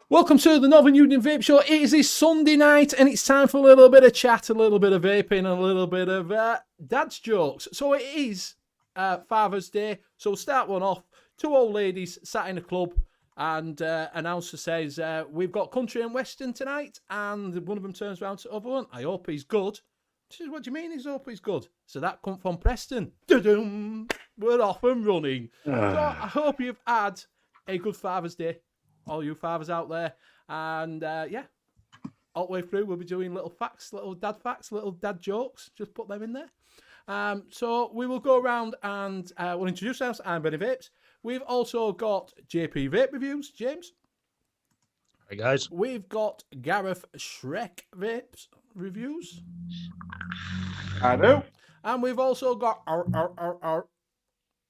Welcome to the Northern Union Vape Show. It is this Sunday night and it's time for a little bit of chat, a little bit of vaping, a little bit of dad's jokes. So it is Father's Day. So we'll start one off. Two old ladies sat in a club and announcer says, we've got country and western tonight. And one of them turns around to the other one. I hope he's good. She says, what do you mean he's hope he's good? So that come from Preston. Da-dum! We're off and running. So I hope you've had a good Father's Day. All you fathers out there. And all the way through, we'll be doing little facts, little dad jokes. Just put them in there. So we will go around and we'll introduce ourselves. I'm Benny Vapes. We've also got JP Vape Reviews, James. Hey, guys. We've got Gareth Shrek Vapes Reviews. I do. And we've also got our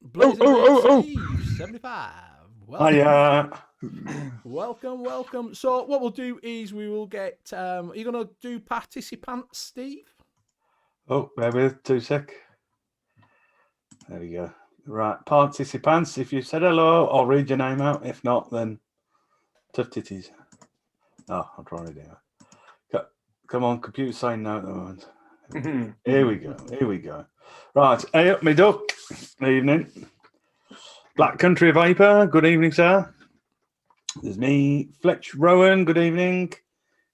Blazing Steve 75. Welcome. So what we'll do is we will get. Are you going to do participants, Steve? Oh, maybe 2 sec. There we go. Right, participants. If you said hello, I'll read your name out. If not, then tough titties. Oh, I'll try to do it. Come on, computer saying no at the moment. Here we go. Right, hey up, me duck. Evening. Black Country Vapor. Good evening, sir. There's me, Fletch Rowan. Good evening.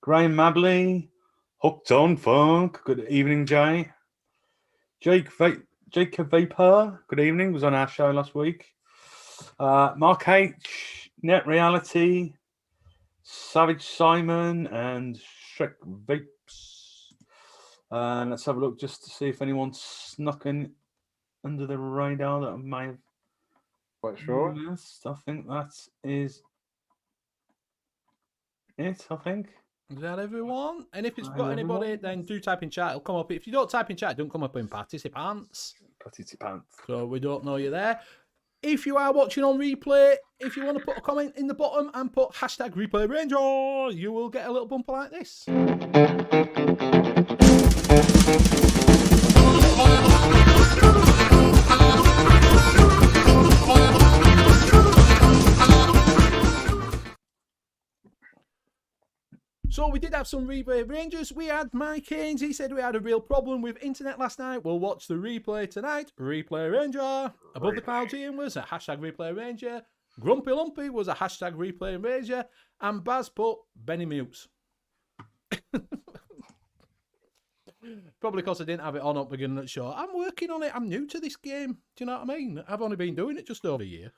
Graham Mabley. Hooked on Funk. Good evening, Jay. Jacob Vapor. Good evening. Was on our show last week. Mark H. Net Reality. Savage Simon and Shrek Vapes. Let's have a look just to see if anyone's snuck in under the radar that I may have. Quite sure. Yes, I think that is it, I think. Is that everyone? And if it's got anybody, then do type in chat. It'll come up. If you don't type in chat, don't come up in participants. So we don't know you're there. If you are watching on replay, if you want to put a comment in the bottom and put hashtag replay ranger, you will get a little bumper like this. So we did have some replay rangers. We had Mike Haynes. He said we had a real problem with internet last night. We'll watch the replay tonight. Replay ranger. Above the Clouds Ian was a hashtag replay ranger. Grumpy Lumpy was a hashtag replay ranger. And Baz put Benny Mutes. Probably because I didn't have it on at the beginning of the show. I'm working on it. I'm new to this game. Do you know what I mean? I've only been doing it just over a year.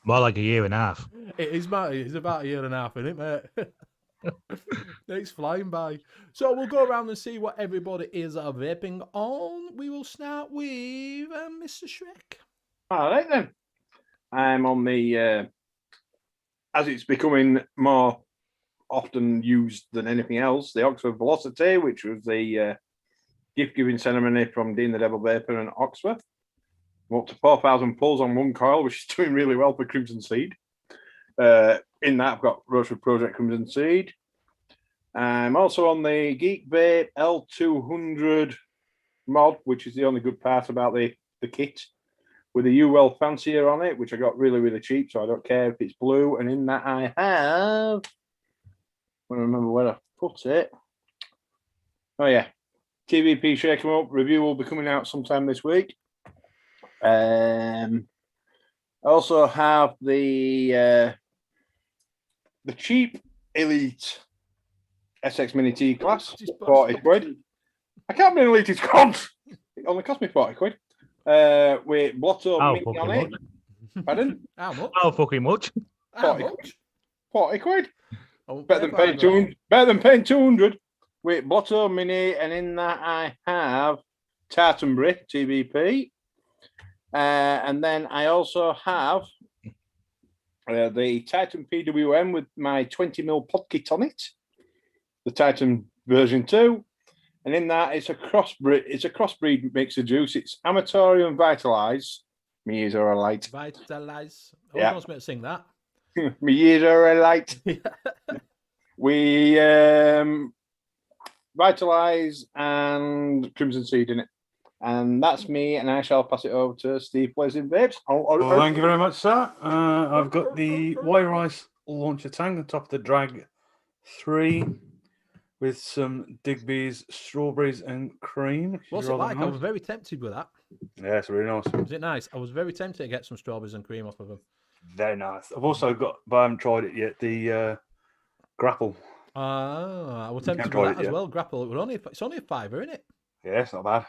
More like a year and a half. It is, Matt. It's about a year and a half, isn't it, mate? It's flying by. So we'll go around and see what everybody is vaping on. We will start with Mr. Shrek. All right, then. I'm on the, as it's becoming more often used than anything else, the Oxford Velocity, which was the gift-giving ceremony from Dean the Devil Vapor and Oxford. I'm up to 4,000 pulls on one coil, which is doing really well for Crimson Seed. In that, I've got Rosewood Project Crimson Seed. I'm also on the Geek Vape L200 mod, which is the only good part about the kit, with a N.U.VS fancier on it, which I got really, really cheap, so I don't care if it's blue. And in that, I have, I don't remember where I put it. Oh, yeah. TVP Shake 'em Up review will be coming out sometime this week. I also have the cheap Elite SX Mini T class, 40 quid. I can't believe Elite is gone. It only cost me 40 quid. With Blotto Mini on it. Pardon? How much? How fucking much? 40 quid. Better than paying 200 with Blotto Mini, and in that I have Tartanbury TVP. And then I also have the Titan PWM with my 20mm pod kit on it, the Titan version 2, and in that it's a crossbreed mix of juice. It's Amatorium Vitalize. My ears are a light. Vitalize. Yeah. I was meant to sing that. My ears are a light. We Vitalize and Crimson Seed in it. And that's me, and I shall pass it over to Steve Blazing Vapes. Well, thank you very much, sir. I've got the Wire Ice launcher tank on top of the Drag 3 with some Digby's strawberries and cream. which is What's it rather like? I nice. was very tempted with that. Yeah, it's really nice. Was it nice? I was very tempted to get some strawberries and cream off of them. Very nice. I've also got, but I haven't tried it yet, the grapple. I was tempted try with it that as yet. well. Grapple. It's only a fiver, isn't it? Yeah, it's not bad.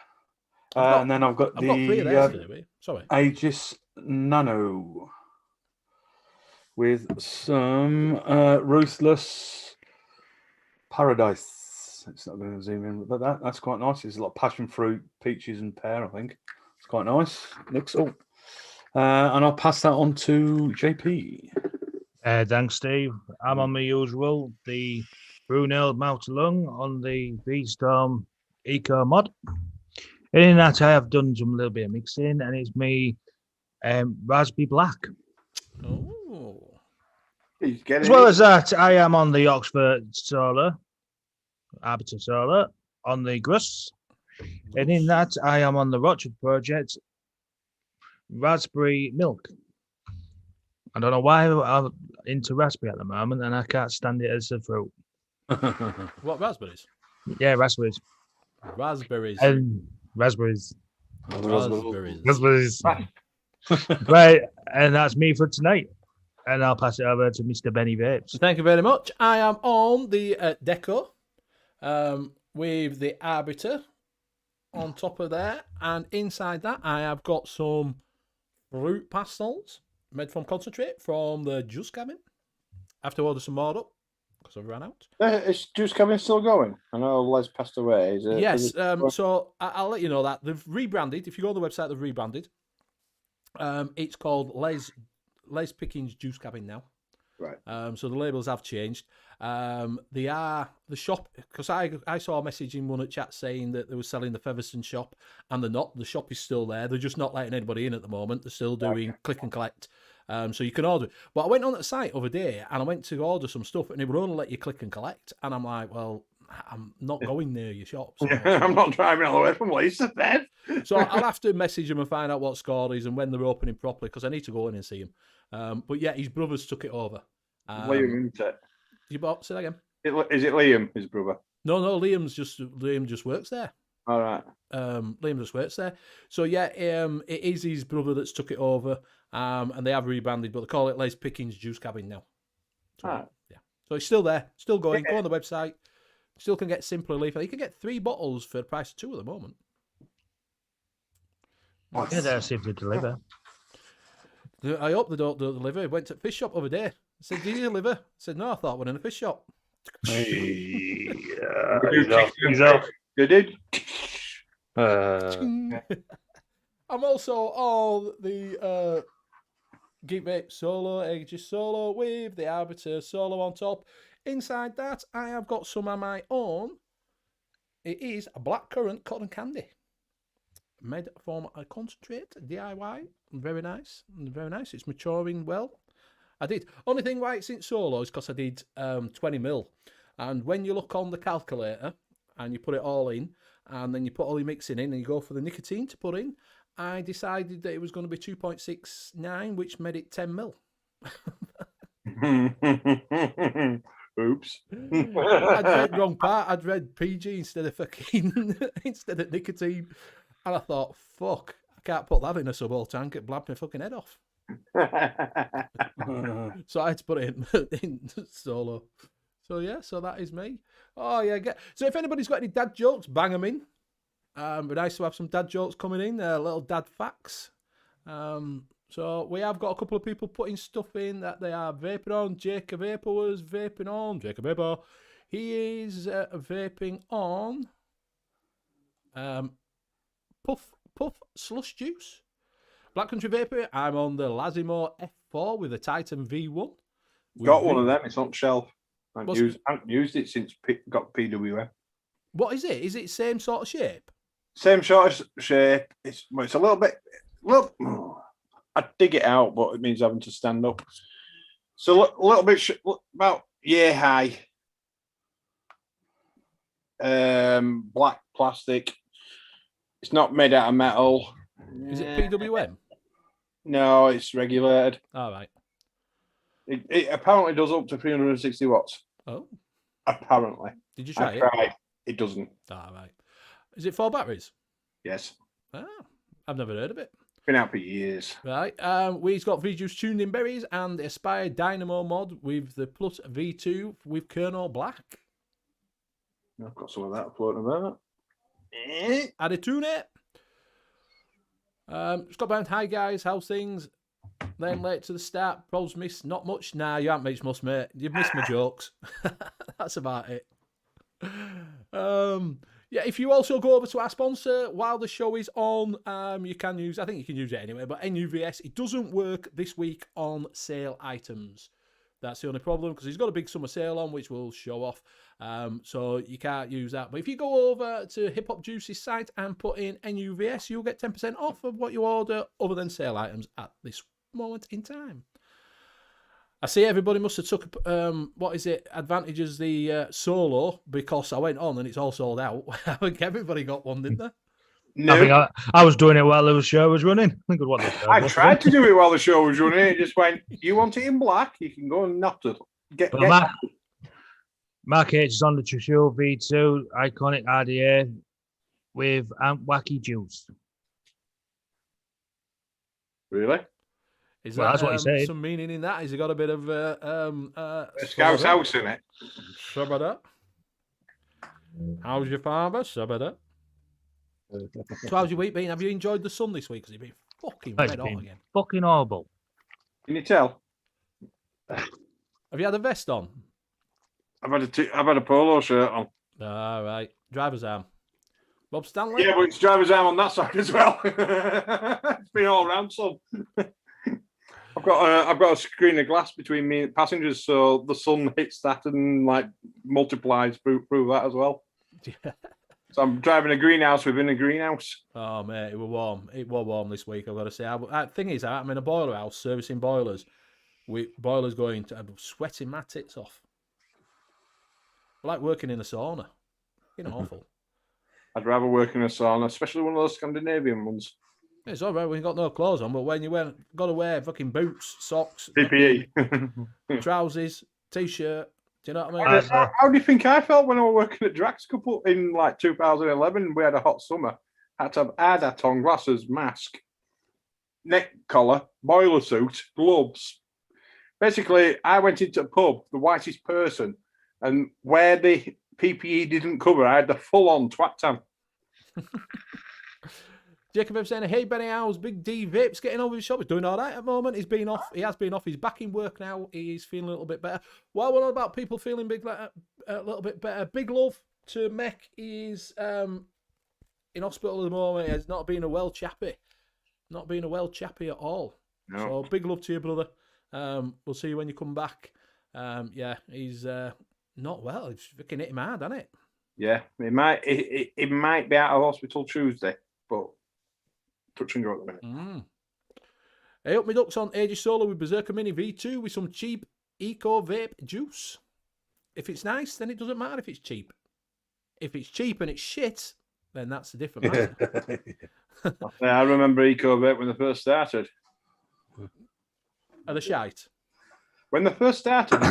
got- And then I've got I've got 3 of the theirs today. Sorry. Aegis Nano with some Ruthless Paradise. It's not going to zoom in, but that's quite nice. There's a lot of passion fruit, peaches, and pear. I think it's quite nice. Looks all. And I'll pass that on to JP. Thanks, Steve. I'm on my usual, the Brunel Mouth Lung on the V-Storm Eco mod. In that, I have done some little bit of mixing, and it's me Raspberry Black. Oh. He's getting As well it. as that, I am on the Oxford Solar, Arbiter Solar, on the Gruss. And in that, I am on the Rochford Project, Raspberry Milk. I don't know why I'm into raspberry at the moment, and I can't stand it as a fruit. What raspberries? Yeah, raspberries. Raspberries. And raspberries. Raspberries. Raspberries. Right, and that's me for tonight. And I'll pass it over to Mr. Benny Vapes. Thank you very much. I am on the Deco with the Arbiter on top of there. And inside that, I have got some fruit pastels made from concentrate from the juice cabin. I have to order some more up because I've run out. Is Juice Cabin still going? I know Les passed away. Is it? Yes, is it- so I'll let you know that. They've rebranded. If you go on the website, they've rebranded. It's called Les Pickings Juice Cabin now. Right. So the labels have changed. They are the shop, because I saw a message in one of the chat saying that they were selling the Featherstone shop, and they're not. The shop is still there. They're just not letting anybody in at the moment. They're still doing click and collect. So you can order it. But I went on the site other day and I went to order some stuff, and it would only let you click and collect. And I'm like, well, I'm not going near your shop. So, I'm not driving all the way from Lisa then. so I'll have to message them and find out what score is and when they're opening properly, because I need to go in and see him. But yeah, his brothers took it over. Liam, isn't it? You bought? Say that again. Is it Liam, his brother? No, Liam just works there. All right. Liam just works there. So yeah, it is his brother that's took it over. And they have rebranded, but they call it Les Pickings Juice Cabin now. So, Right. yeah. So it's still there, still going. Go on the website. Still can get Simpler Leaf. You can get 3 bottles for the price of 2 at the moment. Yeah, they'll see if they deliver. I hope they don't deliver. I went to a fish shop the other day. I said, "Did you deliver?" I said, "No, I thought we're in a fish shop." Hey, he's off. You did? I'm also on the Geek Vape Solo, Aegis Solo with the Arbiter Solo on top. Inside that, I have got some of my own. It is a blackcurrant cotton candy. Made from a concentrate, DIY. Very nice. Very nice. It's maturing well. I did. Only thing why it's in solo is because I did 20ml. And when you look on the calculator and you put it all in, and then you put all your mixing in and you go for the nicotine to put in, I decided that it was going to be 2.69, which made it 10ml. Oops. I'd read wrong part. I'd read PG instead of fucking instead of nicotine. And I thought, fuck, I can't put that in a sub-all tank. It blabbed my fucking head off. So I had to put it in solo. So yeah, so that is me. Oh yeah, so if anybody's got any dad jokes, bang them in. It'd be nice to have some dad jokes coming in, little dad facts. So we have got a couple of people putting stuff in that they are vaping on. Jacob Vapor was vaping on. Jacob Vapor, he is vaping on Puff Slush Juice. Black Country Vapor, I'm on the Lazimo F4 with a Titan V1. Got one of them. It's on shelf. I haven't used it since got PWM. What is it? Is it same sort of shape? Same sort of shape. It's a little bit. Look, I dig it out, but it means having to stand up. So a little bit about year high. Black plastic. It's not made out of metal. Is it PWM? No, it's regulated. All right. It apparently does up to 360 watts. Oh, Apparently. did you I try it? tried. It doesn't. Ah, right. Is it 4 batteries? Yes. Ah, I've never heard of it. Been out for years. Right. We've got V-Juice tuned in berries and the Aspire Dynamo mod with the Plus V2 with Kernel Black. I've got some of that floating about. Add a tune it. Scott Bound, hi guys, how's things? Then late to the start, pros missed not much. Nah, you haven't missed much, mate. You've missed my jokes. That's about it. Yeah, if you also go over to our sponsor while the show is on, you can use, I think you can use it anyway, but N.U.VS, it doesn't work this week on sale items. That's the only problem, because he's got a big summer sale on, which we'll show off. So you can't use that. But if you go over to Hip Hop Juice's site and put in N.U.VS, you'll get 10% off of what you order other than sale items at this moment in time. I see everybody must have took advantage of the solo, because I went on and it's all sold out. I think everybody got one, didn't they? No, I think I was doing it while the show was running. I think what I tried to do it while the show was running. It just went, you want it in black? You can go and knock it. Mark H is on the Trishul V2 iconic RDA with Wacky Juice. Really? Is Well, that that's what he said. some meaning in that? Has he got a bit of Scout's house in it. Sabada? How's your father? Sabada? So how's your week been? Have you enjoyed the sun this week? Because it's been fucking It's red hot been again. fucking horrible. Can you tell? Have you had a vest on? I've had a polo shirt on. All right. Driver's arm. Bob Stanley? Yeah, but it's driver's arm on that side as well. It's been all round, son. I've got a screen of glass between me and passengers, so the sun hits that and like multiplies through that as well. Yeah. So I'm driving a greenhouse within a greenhouse. Oh, mate, it was warm. It was warm this week, I've got to say. Thing is, I'm in a boiler house servicing boilers. Boilers going to... I'm sweating my tits off. I like working in a sauna. You know, awful. I'd rather work in a sauna, especially one of those Scandinavian ones. It's all right when you've got no clothes on, but when you got to wear fucking boots, socks, PPE. trousers, t-shirt, do you know what I mean? How do you think I felt when I was working at Drax Couple in like 2011? We had a hot summer. Had to have Adaton glasses, mask, neck collar, boiler suit, gloves. Basically, I went into a pub, the whitest person, and where the PPE didn't cover, I had the full-on twat tan. Jacob Ev saying, hey Benny, how's Big D Vapes getting over his shop? He's doing all right at the moment. He's been off. He has been off. He's back in work now. He's feeling a little bit better. While we're on about people feeling a little bit better, big love to Mech. He's in hospital at the moment. He's not being a well chappy. Not being a well chappy at all. No. So big love to you, brother. We'll see you when you come back. Yeah, he's not well. It's freaking hit him hard, hasn't it? Yeah, it might be out of hospital Tuesday, but touch and go at the minute. Hey, up my ducks on Aegis Solar with Berserker Mini V2 with some cheap eco vape juice. If it's nice, then it doesn't matter if it's cheap. If it's cheap and it's shit, then that's a different matter. Yeah, I remember eco vape when they first started. Are they shite? When they first started,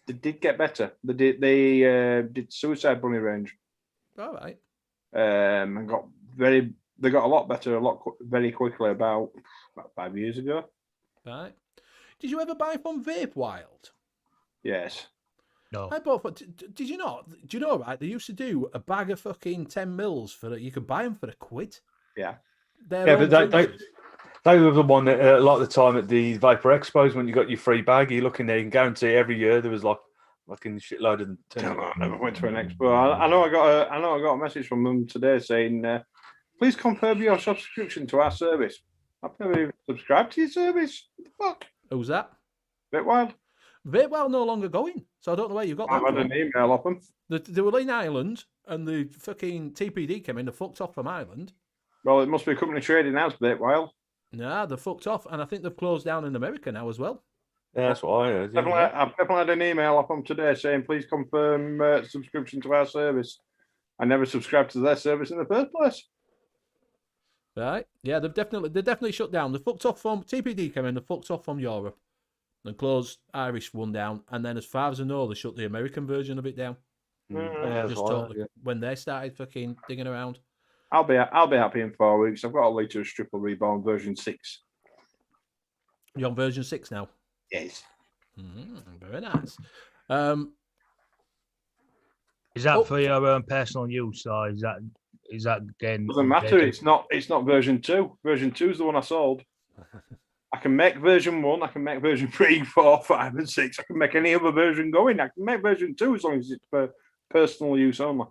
they did get better. They did Suicide Bunny range. All right. And they got a lot better, very quickly about 5 years ago. Right. Did you ever buy from Vape Wild? Yes. No. I bought. Did you not? Do you know? Right, they used to do a bag of fucking 10 mils for you could buy them for £1. Yeah. But they were the one that a lot of the time at the Vapor Expos when you got your free bag, you look in there and guarantee every year there was like fucking shitload of them. I never went to an expo. I know I got a message from them today saying, please confirm your subscription to our service. I've never even subscribed to your service. What the fuck? Who's that? Bit wild. Vape Wild no longer going, so I don't know where you got that I've had from. an email off them. They were in Ireland, and the fucking TPD came in. They fucked off from Ireland. Well, it must be a company trading house, Bit Wild. Nah, they fucked off, and I think they've closed down in America now as well. Yeah, that's what I heard. Yeah. I've definitely had an email off them today saying, please confirm subscription to our service. I never subscribed to their service in the first place. Right? Yeah, they're definitely shut down. They fucked off from TPD came in. They fucked off from Europe. and closed Irish one down. And then, as far as I know, they shut the American version of it down. Yeah, Just totally when they started fucking digging around. I'll be happy in 4 weeks. I've got a later Triple Reborn version 6. You're on version 6 now. Yes. Very nice. Is that for your own personal use, or is that again? Doesn't matter. It's not version 2. Version 2 is the one I sold. I can make version 1. I can make version 3, 4, 5, and 6. I can make any other version going. I can make version 2 as long as it's for personal use only.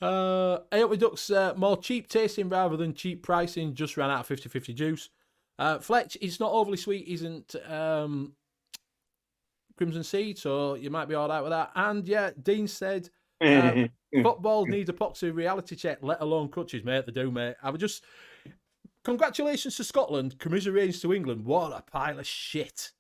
AOP Ducks, more cheap tasting rather than cheap pricing, just ran out of 50-50 juice. Fletch, it's not overly sweet, isn't Crimson Seed, so you might be all right with that. And yeah, Dean said, football needs epoxy reality check, let alone crutches, mate. They do, mate. I would just... Congratulations to Scotland, commiserations to England. What a pile of shit.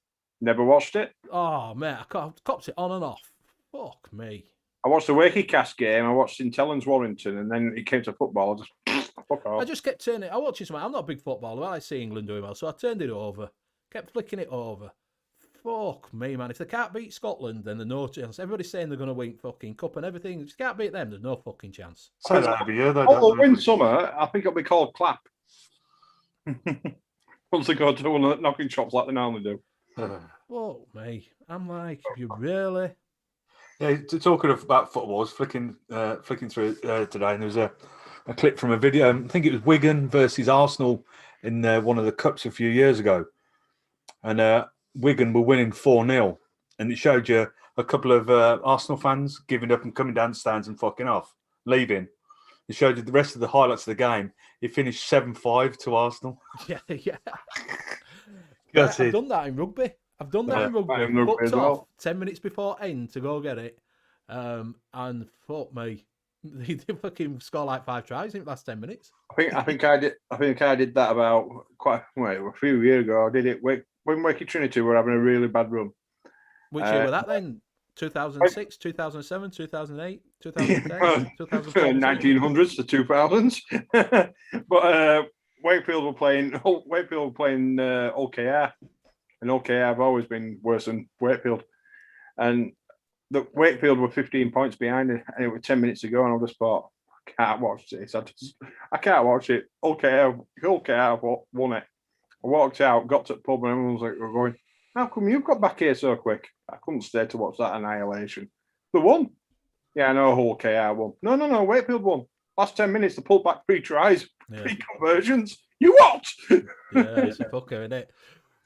Never watched it. Oh, mate, I copped it on and off. Fuck me. I watched the Wakey Cast game. I watched St Helens Warrington, and then it came to football. Fuck off. I just kept turning. I watched something. I'm not a big footballer. I see England doing well, so I turned it over. Kept flicking it over. Fuck me, man. If they can't beat Scotland, then there's no chance. Everybody's saying they're going to win fucking cup and everything. If you can't beat them, there's no fucking chance. Say that every year, though. Although win summer, I think it'll be called clap. Once they go to one of the knocking shops like they normally do. Fuck me. I'm like, you really? Yeah, talking about football, I was flicking through today, and there was a clip from a video. I think it was Wigan versus Arsenal in one of the cups a few years ago, and Wigan were winning 4-0, and it showed you a couple of Arsenal fans giving up and coming down the stands and fucking off, leaving. It showed you the rest of the highlights of the game. It finished 7-5 to Arsenal. Yeah. That's I've it. done that in rugby. I've done that in rugby. rugby as Fucked well. off 10 minutes before end to go get it. And fuck me. They fucking score like 5 tries in the last 10 minutes. I think I did that about a few years ago. I did it when Wakey Trinity were having a really bad run. Which year was that then? 2006, 2007, 2008, 2010, 2012? 1900s to 2000s. But Wakefield were playing OKR, and OKR have always been worse than Wakefield. And the Wakefield were 15 points behind, and it was 10 minutes to go, and I just thought, I can't watch this. I can't watch it. OKR won it. I walked out, got to the pub, and everyone was like, "We're going. How come you've got back here so quick?" I couldn't stay to watch that annihilation. They won. Yeah, I know OKR won. No. Wakefield won. Last 10 minutes, they pulled back 3 tries, 3 conversions. You what? Yeah, it's a fucker, isn't it?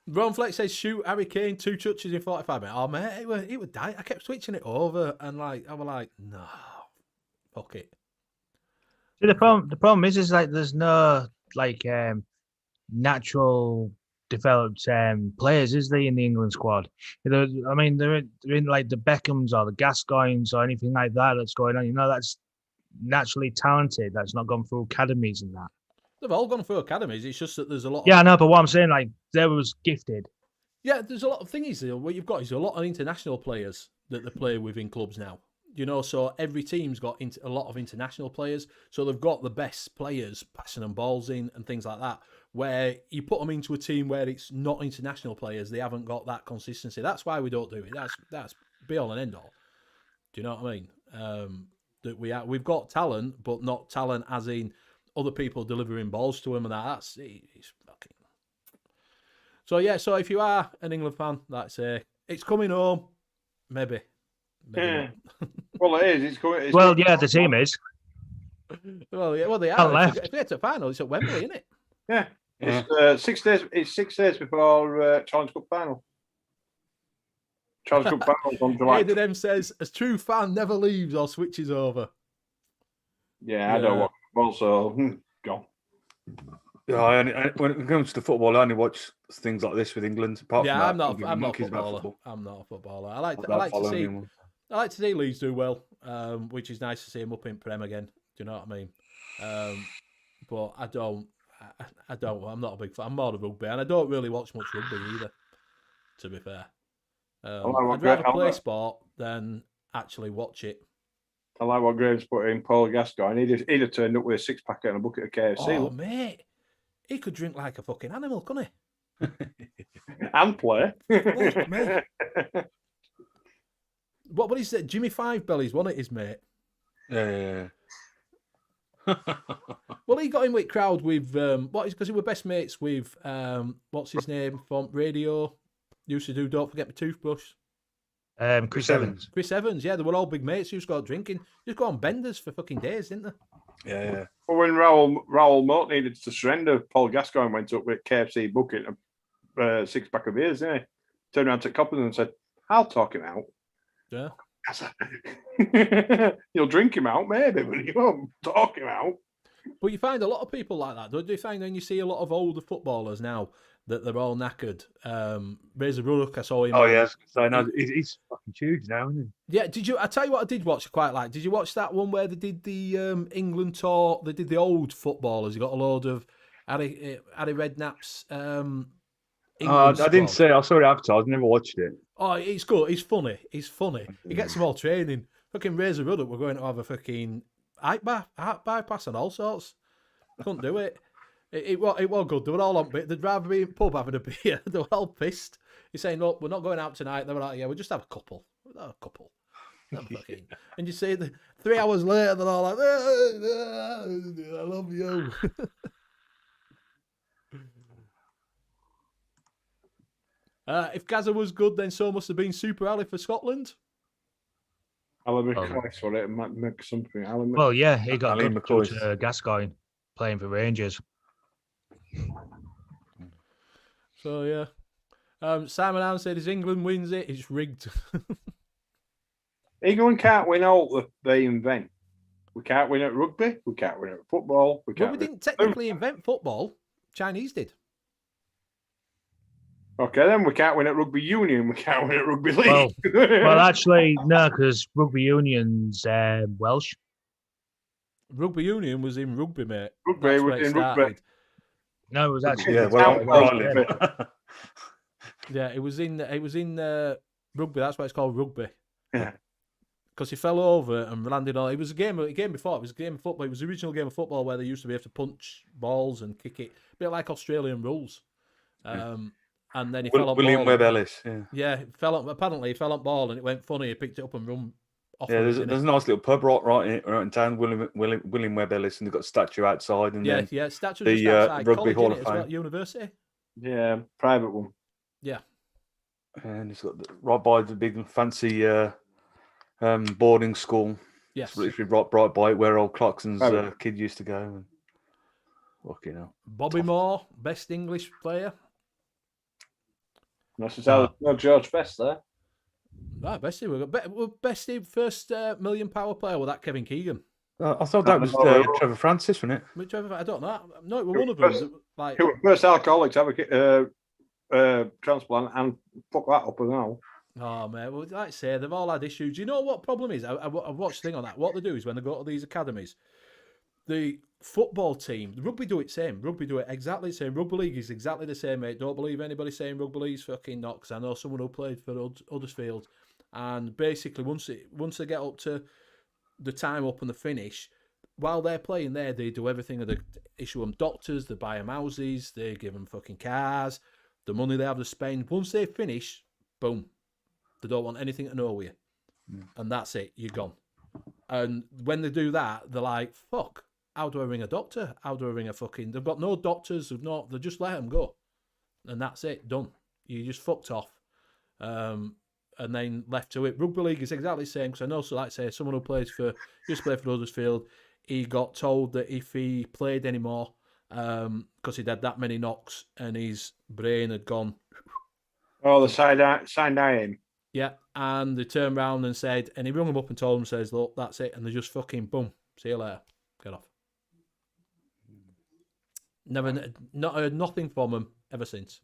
Ron Flex says, shoot Harry Kane 2 touches in 45 minutes. Oh, mate, it would die. I kept switching it over, and I was like, no, fuck it. See, the problem is like there's no like natural developed players, is there, in the England squad? They're in like the Beckhams or the Gascoignes or anything like that that's going on. That's naturally talented. That's not gone through academies and that. They've all gone through academies. It's just that there's a lot. Yeah, I know, but what I'm saying, like, they was gifted. Yeah, there's a lot of things. What you've got is a lot of international players that they play with in clubs now. So every team's got a lot of international players. So they've got the best players passing them balls in and things like that. Where you put them into a team where it's not international players, they haven't got that consistency. That's why we don't do it. That's be all and end all. Do you know what I mean? That we've got talent, but not talent as in other people delivering balls to him and that. It's fucking. So yeah. So if you are an England fan, let's say it's coming home. Maybe Yeah. Well, it is. It's coming. The team is. Well, yeah. Well, they are. If they get to the final, it's at Wembley, isn't it? Yeah. It's 6 days. It's 6 days before Challenge Cup final. Challenge Cup final on July. Aidan M says, "A true fan never leaves or switches over." Yeah, I don't watch football, so go. Yeah, when it comes to football, I only watch things like this with England. Apart from that, I'm not a footballer. I'm not a footballer. I like to see Leeds do well, which is nice to see him up in Prem again. Do you know what I mean? But I don't. I'm not a big fan. I'm more of rugby, and I don't really watch much rugby either. To be fair, I'd rather play sport than actually watch it. I like what Graham's put in Paul Gascoigne. He'd have turned up with a 6-pack and a bucket of KFC. Oh, mate. He could drink like a fucking animal, couldn't he? And play. Fuck me. What is it? Jimmy Five Bellies, wasn't it, his mate? Yeah. Well, he got in with crowd with because he were best mates with what's his name from radio? Used to do Don't Forget My Toothbrush. Chris Evans. Chris Evans, yeah, they were all big mates. Used to go out drinking, just go on benders for fucking days, didn't they? Yeah. Well, when Raoul Moat needed to surrender, Paul Gascoigne went up with KFC bucket a 6-pack of beers, didn't he? Turned around to Coppers and said, "I'll talk him out." Yeah. You'll drink him out, maybe, but you won't talk him out. But you find a lot of people like that. Don't you find when you see a lot of older footballers now that they're all knackered? Razor Ruddock, I saw him. Oh, yes. So no, he's fucking huge now, isn't he? Yeah, did you? I tell you what, I did watch quite like. Did you watch that one where they did the England tour? They did the old footballers. You got a load of Harry Redknapp's. I didn't say. I saw it advertised. Never watched it. Oh, it's good. It's funny. He gets them all training. Fucking Razor Ruddock, we're going to have a fucking heart bypass and all sorts. Couldn't do it. It was good. They were all on bit. They'd rather be in pub having a beer. They were all pissed. He's saying, "Look, we're not going out tonight." They were like, "Yeah, we'll just have a couple." And you see, 3 hours later, they're all like, "I love you." If Gaza was good, then so must have been Super Ali for Scotland. Alan McCoy for it, make something. Alan Well, yeah, he got Ali good McCoy's. to Gascoigne playing for Rangers. So yeah, Simon Allen said, "If England wins it, it's rigged." England can't win all that they invent. We can't win at rugby. We can't win at football. We Well, can't. we didn't technically invent football. Chinese did. Okay, then we can't win at rugby union. We can't win at rugby league. Well, actually, no, because rugby union's Welsh. Rugby union was in rugby, mate. Rugby That's was where it in rugby. started. No, it was actually Yeah, well, well, Yeah, it was in rugby. That's why it's called rugby. Yeah. Because he fell over and landed on. It was a game before. It was a game of football. It was the original game of football where they used to be able to punch balls and kick it, a bit like Australian rules. And then he fell on William ball. Webb Ellis. Yeah. Yeah, apparently he fell on ball and it went funny. He picked it up and run off. Yeah, with there's it, a nice little pub right in town, William Webb Ellis, and they've got a statue outside. And then yeah, statue the, just outside Rugby college, Hall innit, of as well, Fame. university. Yeah, private one. Yeah. And it's got right by the big fancy boarding school. Yes. It's literally right by it where old Clarkson's kid used to go. And, fucking hell. Bobby Moore, best English player. No George Best there. Right, Bestie. We're Bestie first $1 million player with that Kevin Keegan. I thought that was Trevor Francis, wasn't it? Which I don't know. No, it was one of them. Like, He was the first alcoholic to have a transplant and fuck that up as well. oh, man. Well, like I say, they've all had issues. You know what problem is? I watched a thing on that. What they do is when they go to these academies, the football team, the rugby do it same. Rugby do it exactly the same. Rugby league is exactly the same, mate. Don't believe anybody saying rugby league's fucking not, because I know someone who played for Huddersfield. And basically, once they get up to the time up and the finish, while they're playing there, they do everything. They issue them doctors, they buy them houses, they give them fucking cars, the money they have to spend. Once they finish, boom. They don't want anything to know with you. And that's it. You're gone. And when they do that, they're like, fuck, how do I ring a doctor? How do I ring a fucking... They've got no doctors. They just let them go. And that's it. Done. You just fucked off. And then left to it. Rugby league is exactly the same, because I know, so like I say, someone who used to play for Huddersfield, he got told that if he played anymore, because he'd had that many knocks and his brain had gone... Oh, the signed him. Yeah, and they turned around and said, and he rung him up and told him, says, look, that's it. And they just fucking, boom, see you later. Get off. Not heard nothing from him ever since.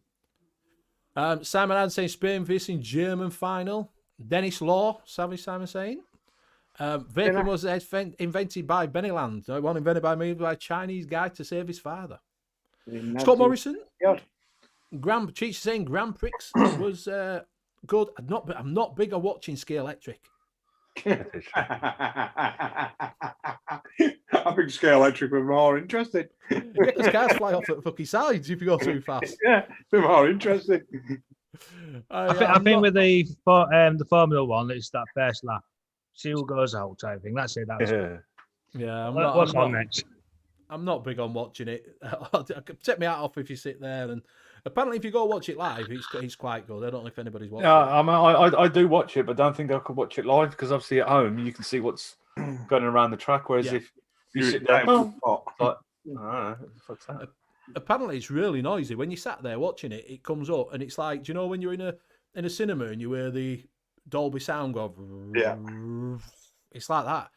Simon Adams saying Spain facing German final. Dennis Law, Savage Simon saying. Vaping was invented by Bennyland. It wasn't invented by me, by a Chinese guy to save his father. Scott Morrison. God. Cheech saying Grand Prix was good. I'm not big on watching Ski Electric. I think Scale Electric were more interested. Yeah, because cars fly off at fucking sides if you go too fast. Yeah, they're more interested. I think with the Formula One, it's that first lap. See who goes out type thing. That's it. That's Yeah, what's on next. I'm not big on watching it. I could take my hat off if you sit there. And apparently, if you go watch it live, it's quite good. I don't know if anybody's watched it. I do watch it, but don't think I could watch it live because obviously at home you can see what's going around the track. Whereas if you sit there, fuck's that? Apparently, it's really noisy. When you sat there watching it, it comes up and it's like, do you know when you're in a cinema and you hear the Dolby sound go? Yeah. It's like that.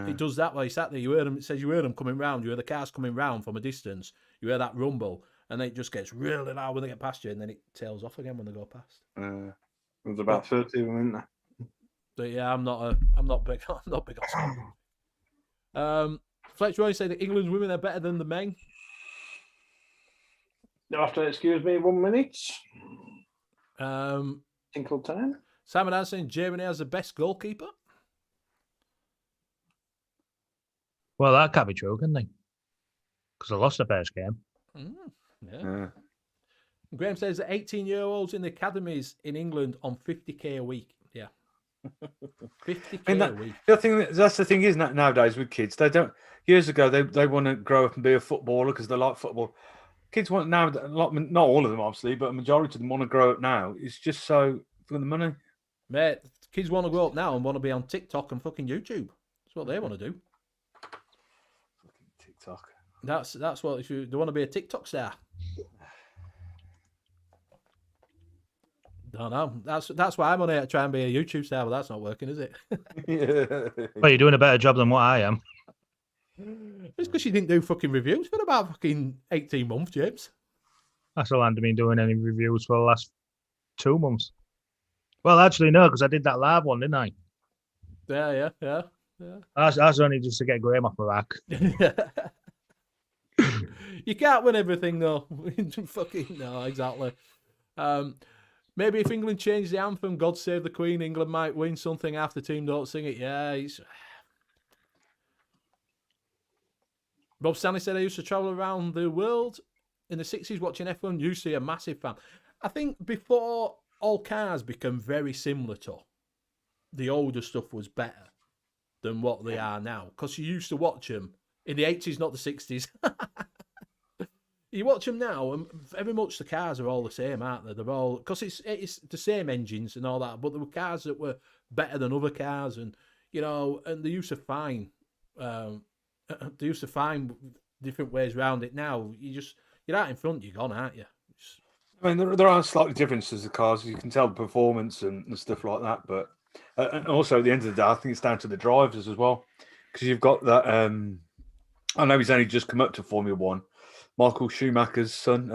It does that while you sat there. You hear them. It says you hear them coming round. You hear the cars coming round from a distance. You hear that rumble, and then it just gets really loud when they get past you, and then it tails off again when they go past. There's about 30 of them, isn't there? But yeah, I'm not big. I'm not big on Scotland. Fletch Roy said that England's women are better than the men. You'll have to excuse me 1 minute. Tinkle time. Simon Anderson, Germany has the best goalkeeper. Well, that can't be true, can they? Because they lost the first game. Graham says that 18-year-olds in the academies in England on 50k a week. Yeah. 50k a week. That's the thing, isn't it, nowadays with kids? They don't. Years ago, they want to grow up and be a footballer because they like football. Kids want now, not all of them, obviously, but a majority of them want to grow up now. It's just so for the money. Mate, kids want to grow up now and want to be on TikTok and fucking YouTube. That's what they want to do. TikTok. That's what they want to be a TikTok star. Don't know. That's why I'm on here to try and be a YouTube star, but that's not working, is it? Well, you're doing a better job than what I am. It's because you didn't do fucking reviews for about fucking 18 months, James. I still haven't been doing any reviews for the last 2 months. Well, actually, no, because I did that live one, didn't I? Yeah. That's only just to get Graham off the rack. You can't win everything, though. Fucking no, exactly. Maybe if England changed the anthem, God Save the Queen, England might win something. Half the team don't sing it. Yeah, Rob Stanley said, I used to travel around the world in the 60s watching F1. Used to be a massive fan. I think before all cars become very similar to, the older stuff was better than what they are now. Because you used to watch them in the 80s, not the 60s. You watch them now, and very much the cars are all the same, aren't they? They're all, because it's the same engines and all that, but there were cars that were better than other cars, and and they used to find different ways around it. Now you're out in front, you're gone, aren't you? I mean, there are slightly differences of cars. You can tell the performance and stuff like that, but and also at the end of the day, I think it's down to the drivers as well, because you've got that. I know he's only just come up to Formula One. Michael Schumacher's son,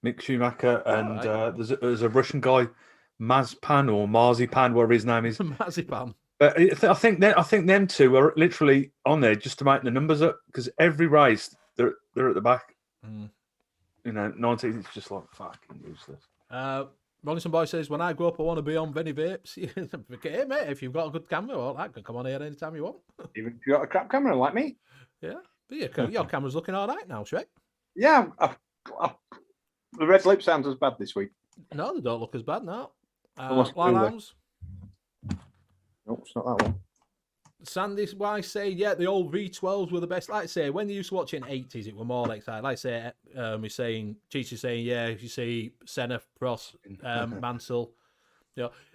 Mick Schumacher, and there's a Russian guy, Mazpan or Marzipan, whatever his name is. Marzipan. But I think them two are literally on there just to make the numbers up, because every race they're at the back. 19, it's just like fucking useless. Robinson Boy says, when I grow up, I want to be on Venny Vapes. Okay, mate, if you've got a good camera, well, that can come on here anytime you want. Even if you've got a crap camera like me. Yeah. But your camera's looking all right now, Shrek. Yeah. The red lips aren't as bad this week. No, they don't look as bad now. Limehouse. Nope, it's not that one. Sandy's wife say, yeah, the old V12s were the best. Like I say, when you used to watch it in the 80s, it were more like that. Like I say, we're saying, Cheech saying, yeah, if you see Senna, Prost, Mansell.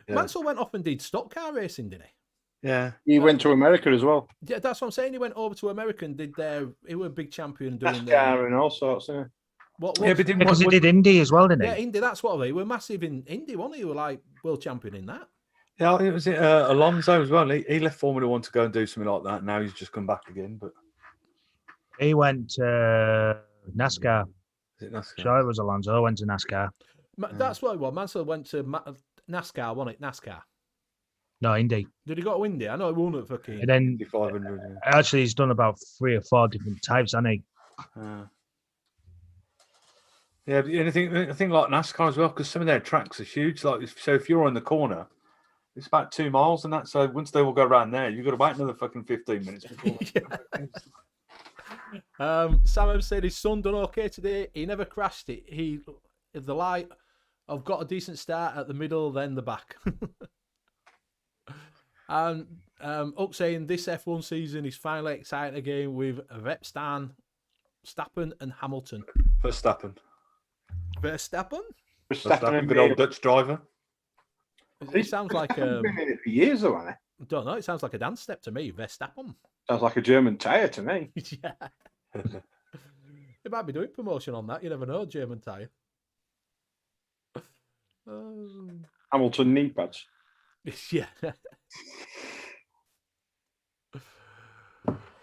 Mansell went off and did stock car racing, didn't he? Yeah. He went to America as well. Yeah, that's what I'm saying. He went over to America and did he was a big champion doing NASCAR and all sorts, yeah. Because he did Indy as well, didn't he? Yeah, Indy, that's what he were massive in Indy, wasn't he? He were like world champion in that. Yeah, it was Alonso as well. He left Formula One to go and do something like that. Now he's just come back again. But he went to NASCAR. Is it NASCAR? Sure, it was Alonso. Went to NASCAR. That's what it was. Mansell went to NASCAR, wasn't it? NASCAR. No, Indy. Did he go to Indy? I know he won it for King. And then 500. Actually, he's done about 3 or 4 different types, hasn't he? Yeah, but I think like NASCAR as well, because some of their tracks are huge. Like, so if you're on the corner, it's about 2 miles and that. So once they all go around there, you've got to wait another fucking 15 minutes before. Sam said his son done okay today. He never crashed it. The light I've got a decent start at the middle, then the back. And Up saying this F1 season is finally exciting again with Verstappen and Hamilton. Verstappen. Verstappen? Verstappen, good old Dutch driver. It sounds like Been in it for years, though, hasn't I don't know. It sounds like a dance step to me. Verstappen. Sounds like a German tyre to me. Yeah. It might be doing promotion on that. You never know. German tyre. Hamilton knee pads. Yeah.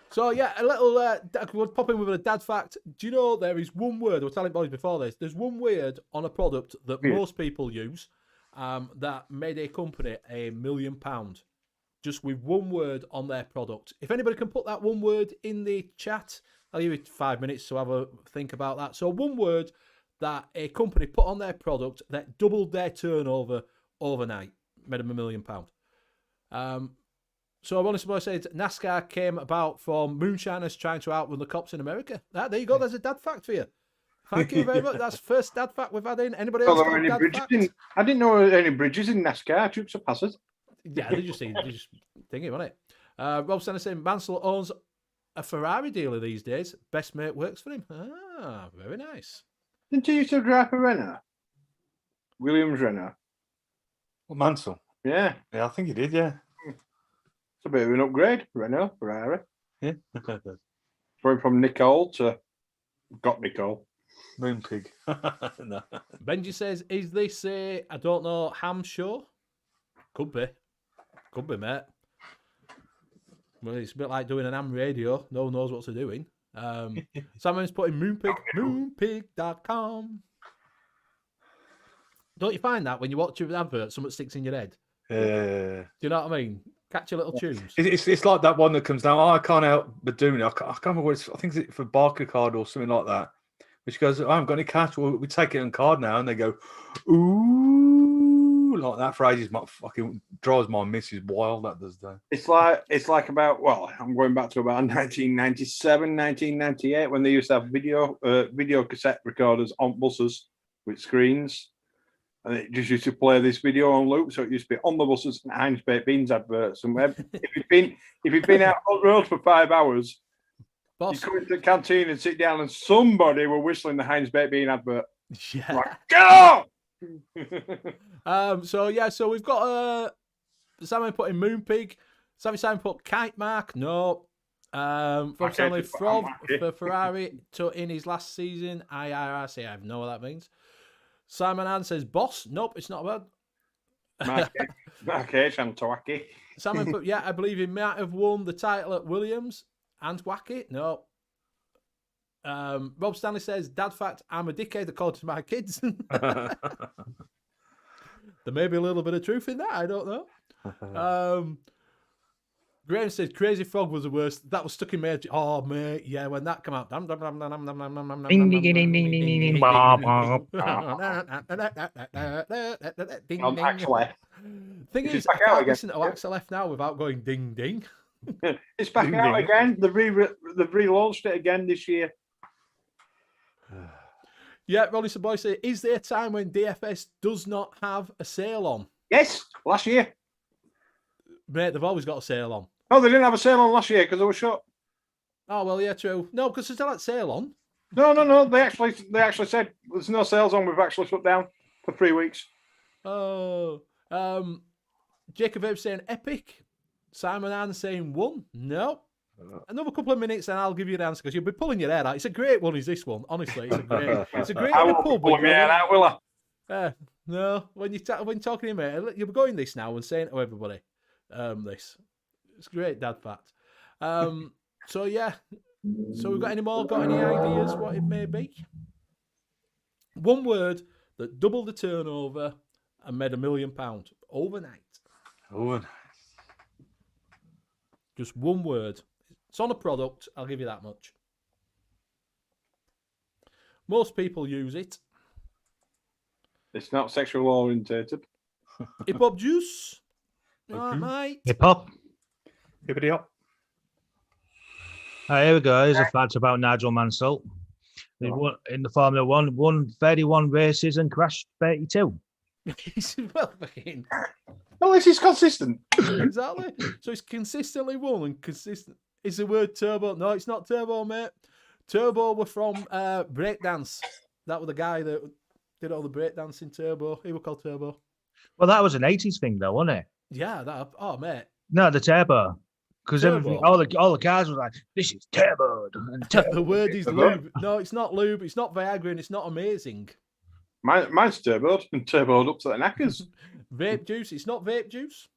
So yeah, a little. We'll pop in with a dad fact. Do you know there is one word? I was telling boys before this. There's one word on a product that most people use that made a company £1 million. Just with one word on their product. If anybody can put that one word in the chat, I'll give you 5 minutes to have a think about that. So one word that a company put on their product that doubled their turnover overnight, made them £1 million. So I want to say NASCAR came about from moonshiners trying to outrun the cops in America. There you go. There's a dad fact for you. Thank you very much. That's the first dad fact we've had in. Anybody else got a dad fact? I didn't know any bridges in NASCAR. Troops are passers. Yeah, they just thinking, wasn't it? Rob Stanley saying Mansell owns a Ferrari dealer these days. Best mate works for him. Ah, very nice. Didn't he used to drive a Renault? Williams Renault. Well, Mansell. Yeah. Yeah, I think he did, yeah. It's a bit of an upgrade. Renault, Ferrari. Yeah. Going from Nicole to got Nicole. Moonpig. No. Benji says, is this a, I don't know, ham show? Could be, mate. Well, it's a bit like doing an ham radio. No one knows what they're doing. Someone's putting Moonpig, moonpig.com. Don't you find that when you watch an advert, something sticks in your head? Do you know what I mean? Catch your little tunes. It's like that one that comes down. Oh, I can't help but doing it. I can't remember what it's. I think it's for Barclaycard or something like that. Which goes, I haven't got any cash. Well, we take it on card now, and they go, ooh, like that for ages. Fucking drives my missus wild. That does that. It's like about, well, I'm going back to about 1997, 1998 when they used to have video cassette recorders on buses with screens. And it just used to play this video on loop, so it used to be on the buses and Heinz Baked Beans adverts. And if you've been out on the road for 5 hours, you come into the canteen and sit down, and somebody were whistling the Heinz Baked Bean advert. Yeah. Like, go! So we've got Simon put in Moonpig. Simon put Kite Mark. No. From Stanley Frog for Ferrari in his last season. IRC. I have no what that means. Simon Ann says boss. Nope, it's not bad. Mark H. and Tawaki. Simon put, I believe he might have won the title at Williams and Wacky. No. Rob Stanley says, dad fact, I'm a dickhead according to my kids. There may be a little bit of truth in that. I don't know. Graham says, Crazy Frog was the worst. That was stuck in my head. Oh, mate. Yeah, when that came out. Ding, ding, ding, ding, ding, ding, ding, On ding. Axel F. Thing is, I can't listen to Axel F now without going ding, ding. It's back Ding, out ding. again. They've relaunched it again this year. Yeah, Rolly Boy say, is there a time when DFS does not have a sale on? Yes, last year. Mate, they've always got a sale on. No, they didn't have a sale on last year because they were shut. Oh, well, yeah, true. No, because there's still that sale on. No. They actually said there's no sales on. We've actually shut down for 3 weeks. Oh. Jacob Abe saying epic. Simon Ann saying 1. No. Another couple of minutes and I'll give you an answer because you'll be pulling your hair out. It's a great one, is this one? Honestly, it's a great I in a won't pub. pull my hair out, will I? No, when you're talking to me, you'll be going this now and saying to everybody, this. It's a great dad fact. So yeah. So we've got any more? Got any ideas what it may be? One word that doubled the turnover and made £1 million overnight. Overnight. Just one word. It's on a product. I'll give you that much. Most people use it. It's not sexual orientated. Hip hop juice. All right, mate. Hip hop. Hippity hop. Here we go. Here's a fact about Nigel Mansell. He won in the Formula One, won 31 races and crashed 32. Well, fucking Well, this is consistent. exactly. So he's consistently won and consistent. Is the word turbo? No, it's not turbo, mate. Turbo were from breakdance. That was the guy that did all the breakdancing. Turbo. He was called Turbo. Well, that was an 80s thing, though, wasn't it? Yeah, that. Oh, mate. No, the turbo. Because Turbo. all the cars were like, this is turbo. And The word is lube. No, it's not lube. It's not Viagra, and it's not amazing. Mine's turboed and turboed up to the knackers. Vape juice. It's not vape juice.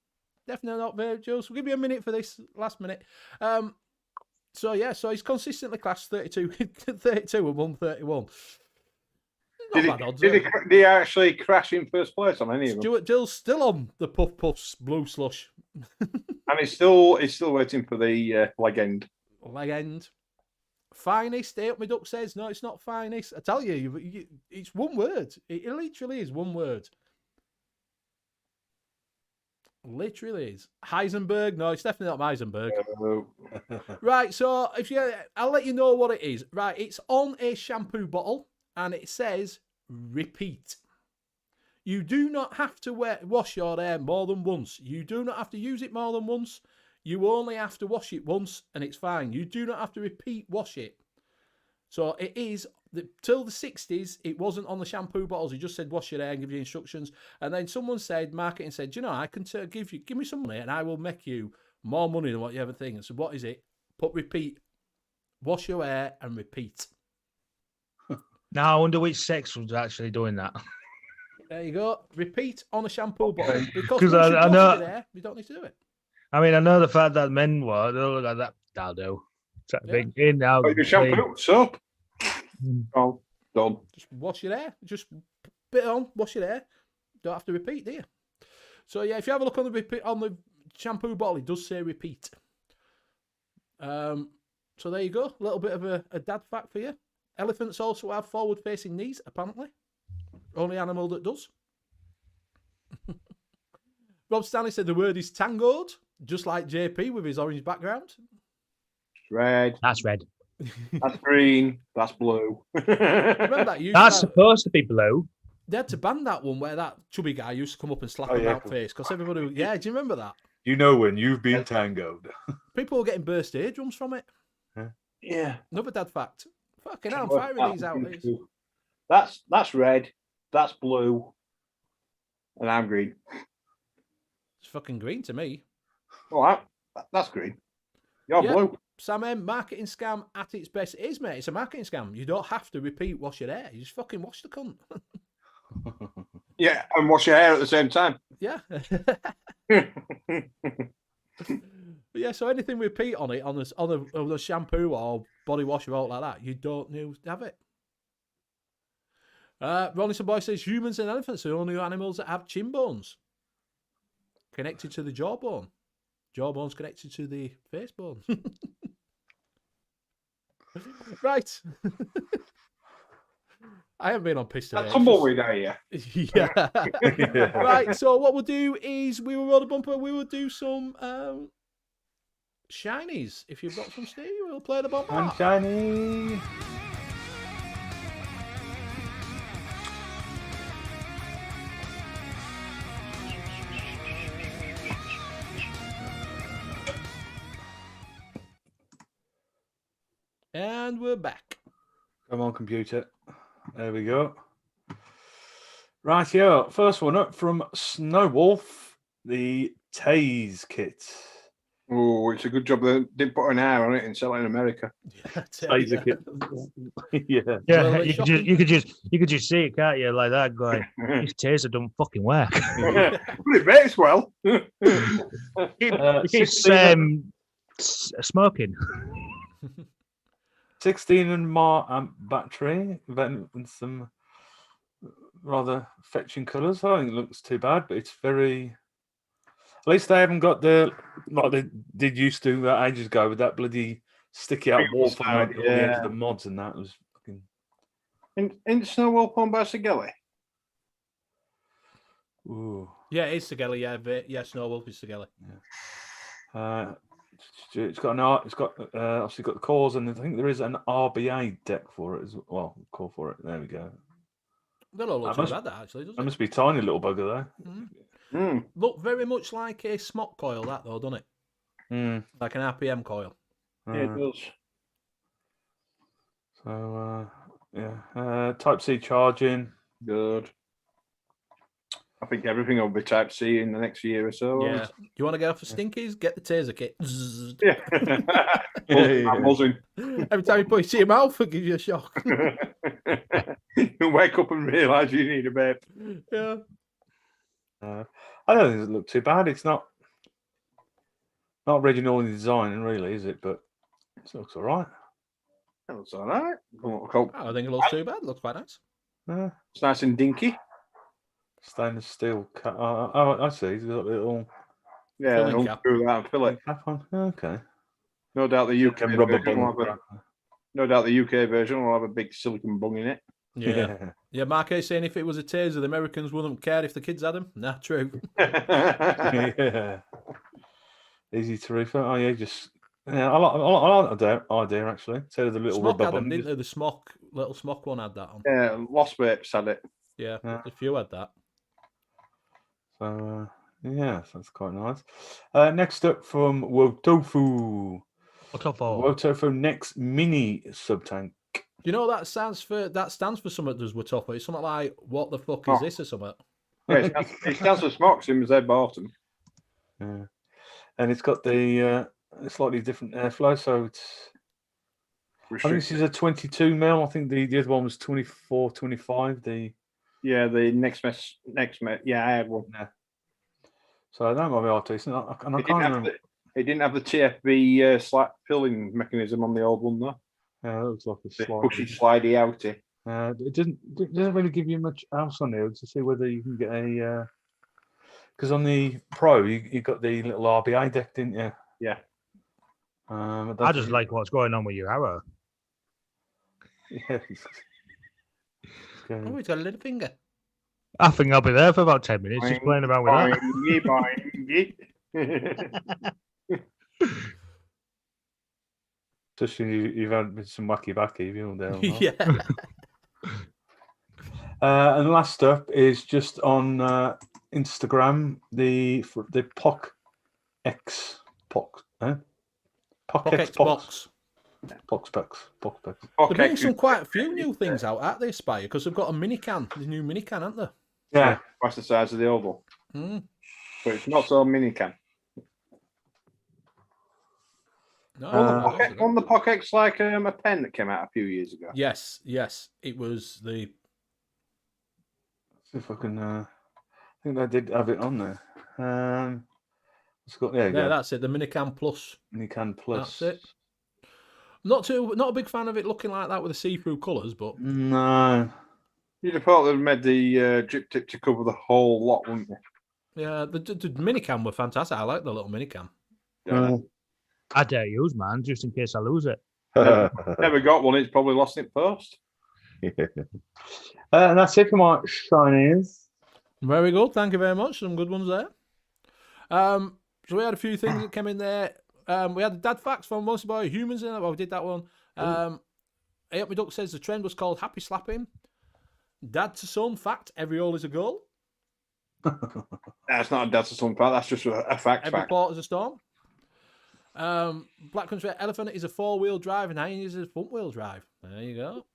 Definitely not vape juice. We'll give you a minute for this last minute. So he's consistently classed 32, 32 and 131. Did he actually crash in first place on any of them? Stuart Dill's still on the Puff Puffs Blue Slush. And he's still waiting for the leg end. Leg end. Finest, Stay Up My Duck says, no, it's not finest. I tell you, it's one word. It literally is one word. Literally is. Heisenberg, no, it's definitely not Heisenberg. Right, so I'll let you know what it is. Right, it's on a shampoo bottle and it says repeat. You do not have to wash your hair more than once. You do not have to use it more than once. You only have to wash it once and it's fine. You do not have to repeat wash it. So it is, till the 60s, it wasn't on the shampoo bottles. It just said wash your hair and give you instructions. And then someone said, marketing said, you know, I can give me some money and I will make you more money than what you ever think. And so what is it? Put repeat. Wash your hair and repeat. Now I wonder which sex was actually doing that. There you go. Repeat on a shampoo bottle. Because I know there, you don't need to do it. I mean, I know the fact that men were, they'll look like that. That'll do. Big in now. Your shampoo, soap. Oh, done. Just wash your hair. Just bit on, wash your hair. Don't have to repeat, do you? So yeah, if you have a look on the shampoo bottle, it does say repeat. So there you go. A little bit of a dad fact for you. Elephants also have forward-facing knees, apparently. Only animal that does. Rob Stanley said the word is tangoed, just like JP with his orange background. Red. That's red. That's green. That's blue. Remember that? That's supposed to be blue. They had to ban that one where that chubby guy used to come up and slap him out face because everybody. Yeah, do you remember that? You know when you've been tangoed. People were getting burst eardrums from it. Yeah. Another dad fact. Fucking hell, I'm firing these out. That's red. That's blue. And I'm green. It's fucking green to me. All that's green. You're blue. Sam M, marketing scam at its best. It is, mate. It's a marketing scam. You don't have to repeat wash your hair. You just fucking wash the cunt. Yeah, and wash your hair at the same time. Yeah. Yeah, so anything we repeat on it, on the shampoo or body wash or all like that, you don't need to have it. Ronison Boy says humans and elephants are the only animals that have chin bones connected to the jawbone. Jawbone's connected to the face bone. Right. I haven't been on piss today. That's tumbleweed, are you? Yeah. Right, so what we'll do is we will roll the bumper. We will do some shinies. If you've got some, Steve, we'll play the bumper. And shiny. And we're back. Come on, computer. There we go. Right, here. First one up from Snowwolf, the Tase kit. Oh, it's a good job they didn't put an hour on it and sell it in America. Taser kit. Yeah. Yeah, Well, you could just see it, can't you? Like that, going, this taser don't fucking work. But it makes well. It's smoking. 16 mAh battery, then with some rather fetching colours. I don't think it looks too bad, but it's very. At least they haven't got the like they did used to ages ago with that bloody sticky out wall for all the end of the mods and that was fucking. In Snowwolf on by Sigelli. Ooh. Yeah, it's Sigelli. Yeah, Snowwolf is Sigelli. Yeah. It's got an it's got obviously got the cores, and I think there is an RBA deck for it as well. Call for it. There we go. That don't look That too must- bad, that actually, does That it? must be a tiny little bugger Look very much like a smock coil, that though, doesn't it? there. Like an RPM coil. Yeah, it does. So yeah, Type C charging. Good. I think everything will be Type C in the next year or so. Yeah. Do you want to get off the stinkies? Get the taser kit. Zzz. Yeah. I'm buzzing. Every time you put it to your mouth, it gives you a shock. You wake up and realise you need a vape. Yeah. I don't think it looks too bad. It's not original in design, really, is it? But it looks all right. That looks all right. I think it looks too bad. It looks quite nice. It's nice and dinky. Stainless steel cap. Oh, I see. He's got a little Yeah, Filling don't cap. screw that and fill it. cap on. Okay. No doubt the UK And rubber version will bung. have no doubt the UK version will have a big silicon bung in it. Yeah. Yeah, Mark A saying if it was a taser, the Americans wouldn't care if the kids had them. Nah, true. Yeah. Easy to refill. Oh yeah, just I like the idea actually. So the little Smock rubber had them, bung. didn't they? The little smock one had that on. Yeah, Lost Vapes had it. Yeah, Yeah. a few had that. So yeah, so that's quite nice. Next up from Wotofu. What up for? Wotofu Next Mini Sub Tank. You know that stands for something. Does Watopa? It's something like what the fuck is Oh. this or something? Yeah, it stands for Smocks in they bought them. Yeah. And it's got the slightly different airflow, so it's. I think this is a 22 mil. I think the other one was 24, 25. Yeah, the next mess. Yeah, I had one. So that might be all decent. And I It can't didn't, have remember. the, it didn't have the TFB slap filling mechanism on the old one though. Yeah, it looks like a The slide. pushy slidey outy. It doesn't really give you much else on there to see whether you can get a. Because on the Pro, you got the little RBA deck, didn't you? Yeah. I just like what's going on with your arrow. Yeah. Oh, he's got a little finger. I think I'll be there for about 10 minutes just playing around with that. Especially you've had some wacky backy, you'll down. Yeah. And last up is just on Instagram the POC X POC Pocket box. POC specs. They're bringing some quite a few new things out, aren't they, Spire? Because they've got a mini can, the new mini can, haven't they? Yeah. Twice the size of the oval. Mm. But it's not so mini can. No, On the Pocket's like a pen that came out a few years ago. yes. It was the. See if I can. I think they did have it on there. It's got there. You Yeah, go. that's it. The Minican Plus. Minican Plus. That's it. Not a big fan of it looking like that with the see-through colours, but No. You'd have thought they'd made the drip tip to cover the whole lot, wouldn't you? yeah, the Minican were fantastic. I like the little Minican. I dare use mine just in case I lose it. Never got one. It's probably lost it post. And that's it for my shinies. Very good. Thank you very much. Some good ones there. So we had a few things that came in there. We had the dad facts from Monster Boy Humans in it. Well, we did that one. Aomi Duck says the trend was called Happy Slapping. Dad to son fact: every hole is a goal. That's not a dad to son fact. That's just a fact. Every port is a storm. Black Country Elephant is a 4-wheel drive and Hyenas is a front-wheel drive. There you go.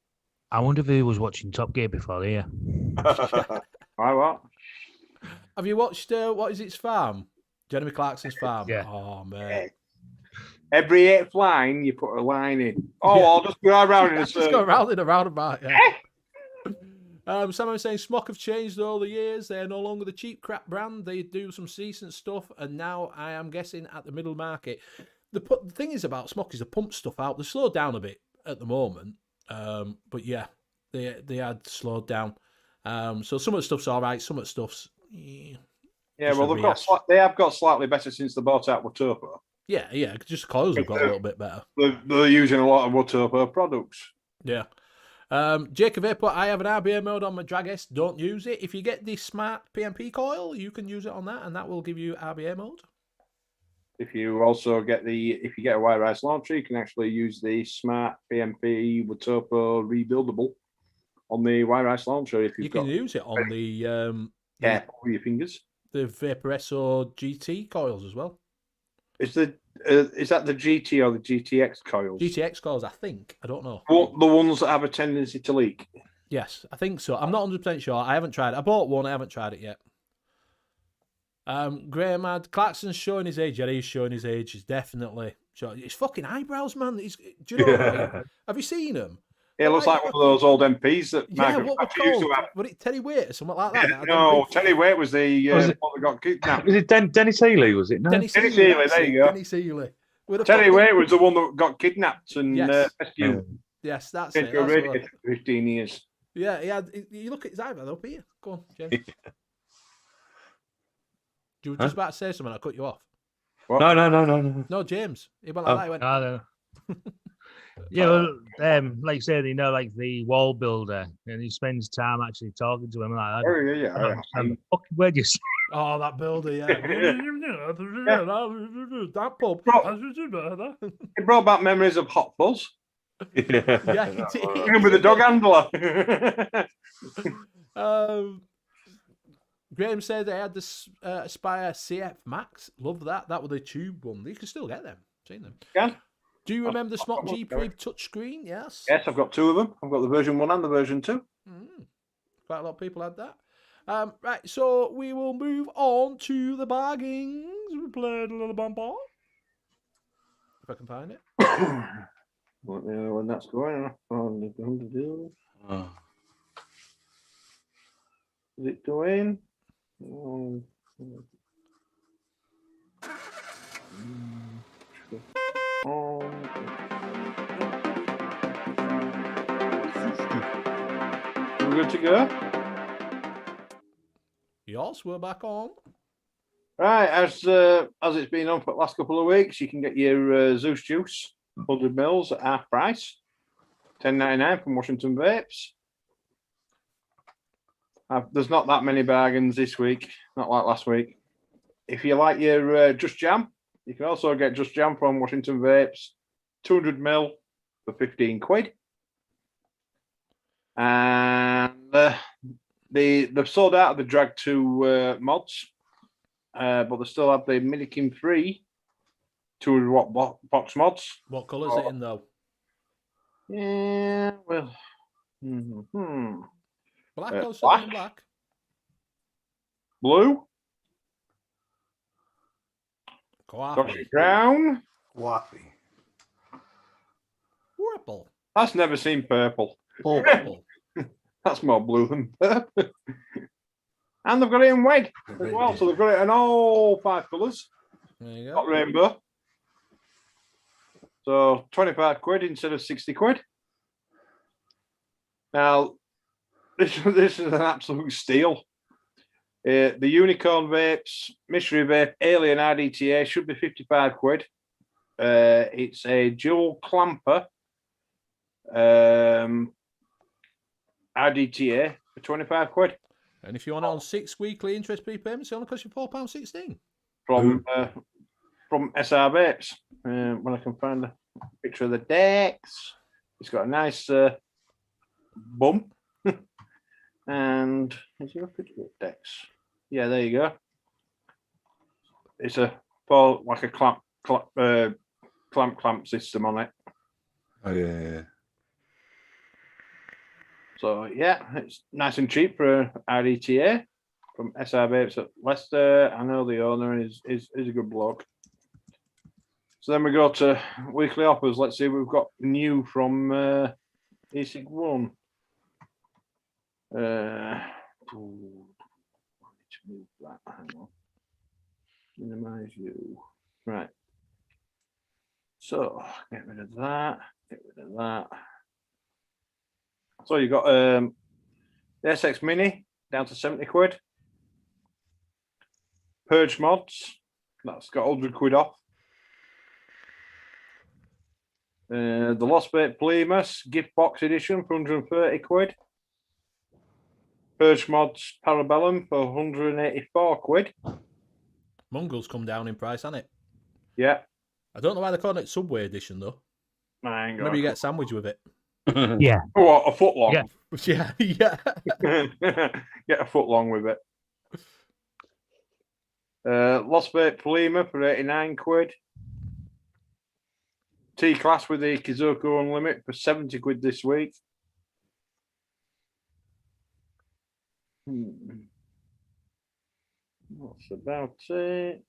I wonder if he was watching Top Gear before here. Why what? Have you watched what is its farm? Jeremy Clarkson's farm. Yeah. Oh man. Every 8th line, you put a line in. Oh, I'll just go around in a Just go circle. round in a roundabout. Yeah. Someone was saying Smock have changed all the years. They're no longer the cheap crap brand. They do some decent stuff, and now I am guessing at the middle market. The thing is about Smock is they pump stuff out. They slowed down a bit at the moment, but yeah, they had slowed down. So some of the stuff's all right. Some of the stuff's Yeah, just well, a rehash. they have got slightly better since they bought out Watopo. yeah. Just coils have got a little bit better. They're using a lot of Watopo products. Yeah. Jacob Airport, I have an RBA mode on my Drag S. Don't use it. If you get the smart PMP coil, you can use it on that, and that will give you RBA mode. If you also get if you get a wire ice launcher, you can actually use the Smart PMP Watopo rebuildable on the wire ice launcher. If You you've can got use it on the yeah, with your fingers. the Vaporesso GT coils as well. Is that the GT or the GTX coils? GTX coils, I think. I don't know. Well, the ones that have a tendency to leak. Yes, I think so. I'm not 100% sure. I haven't tried it. I bought one. I haven't tried it yet. Graham had Clarkson's showing his age. Yeah, he's showing his age. He's definitely showing. His fucking eyebrows, man. Do you know what I mean? Have you seen him? It looks like one of those old MPs that Yeah, Margaret what were Thatcher used called? to have. Was it Teddy Waite or something like that? Yeah, no, Teddy Waite was the Was it- one that got kidnapped. Was it Dennis Healy? Was it? No. Dennis Dennis Healy, Healy, that's there it, you go. Dennis Healy. With a Teddy fucking- Waite was the one that got kidnapped and Yes. rescued. Yes, that's Been it. to a That's radio what- for 15 years. Yeah, he had. You look at his eyebrow up here. Go on, James. You were just about to say something. I cut you off. No. No, James. He went like that. He went. I don't know. Yeah, well, like you said, like the wall builder, and he spends time actually talking to him like that. Oh, yeah. Where'd you see? Oh, that builder, yeah. That pub. It brought back memories of Hot Fuzz. Yeah, he did. With the dog handler. Graham said they had the Aspire CF Max. Love that. That was the tube one. You can still get them. Seen them. Yeah. Do you remember the Smart G Pre touchscreen? Yes. Yes, I've got two of them. I've got the version 1 and the version 2. Quite a lot of people had that. Right, so we will move on to the bargains. We played a little bumper. If I can find it. Let me know when that's going. Is it doing? We're good to go. Yes, we're back on. Right, as it's been on for the last couple of weeks, you can get your Zeus juice, 100 mils at half price, $10.99 from Washington Vapes. There's not that many bargains this week, not like last week. If you like your Just Jam, you can also get Just Jam from Washington Vapes, 200 mil for 15 quid. And they've sold out of the Drag 2 mods, but they still have the Minikin 3 200 watt box mods. What colour's it in, though? Yeah, well, Black or black. something black? blue, Coffee. Dr. Brown. Waffy. Purple. That's never seen purple. Purple. That's more blue than purple. And they've got it in red as well. So they've got it in all 5 colours. There you Got go. rainbow. So 25 quid instead of 60 quid. Now, this is an absolute steal. The Unicorn Vapes, Mystery Vape, Alien RDTA should be 55 quid. It's a dual clamper RDTA for 25 quid And if you want it on 6 weekly interest prepayments, it only costs you £4.16. from SR Vapes. When I can find a picture of the decks, it's got a nice bump. And is there a picture of decks? Yeah, there you go. It's like a clamp system on it. Oh yeah. So yeah, it's nice and cheap for RDTA from SR Vapes at Leicester. I know the owner is a good bloke. So then we go to weekly offers. Let's see, we've got new from ESIG 1. Move that. Hang on. Minimize you. Right. So get rid of that. Get rid of that. So you got the SX Mini down to 70 quid. Purge mods. That's got 100 quid off. The Lost Vape Plemus gift box edition for 130 quid. Purge mods Parabellum for 184 quid. Mungle's come down in price, hasn't it? Yeah. I don't know why they're calling it Subway Edition though. I ain't got Maybe you a get a sandwich with it. Yeah. What, a foot long? Yeah. Yeah, yeah. Get a foot long with it. Lost Vape Polima for 89 quid. T-Class with the Kizuko Unlimit for 70 quid this week. That's about it.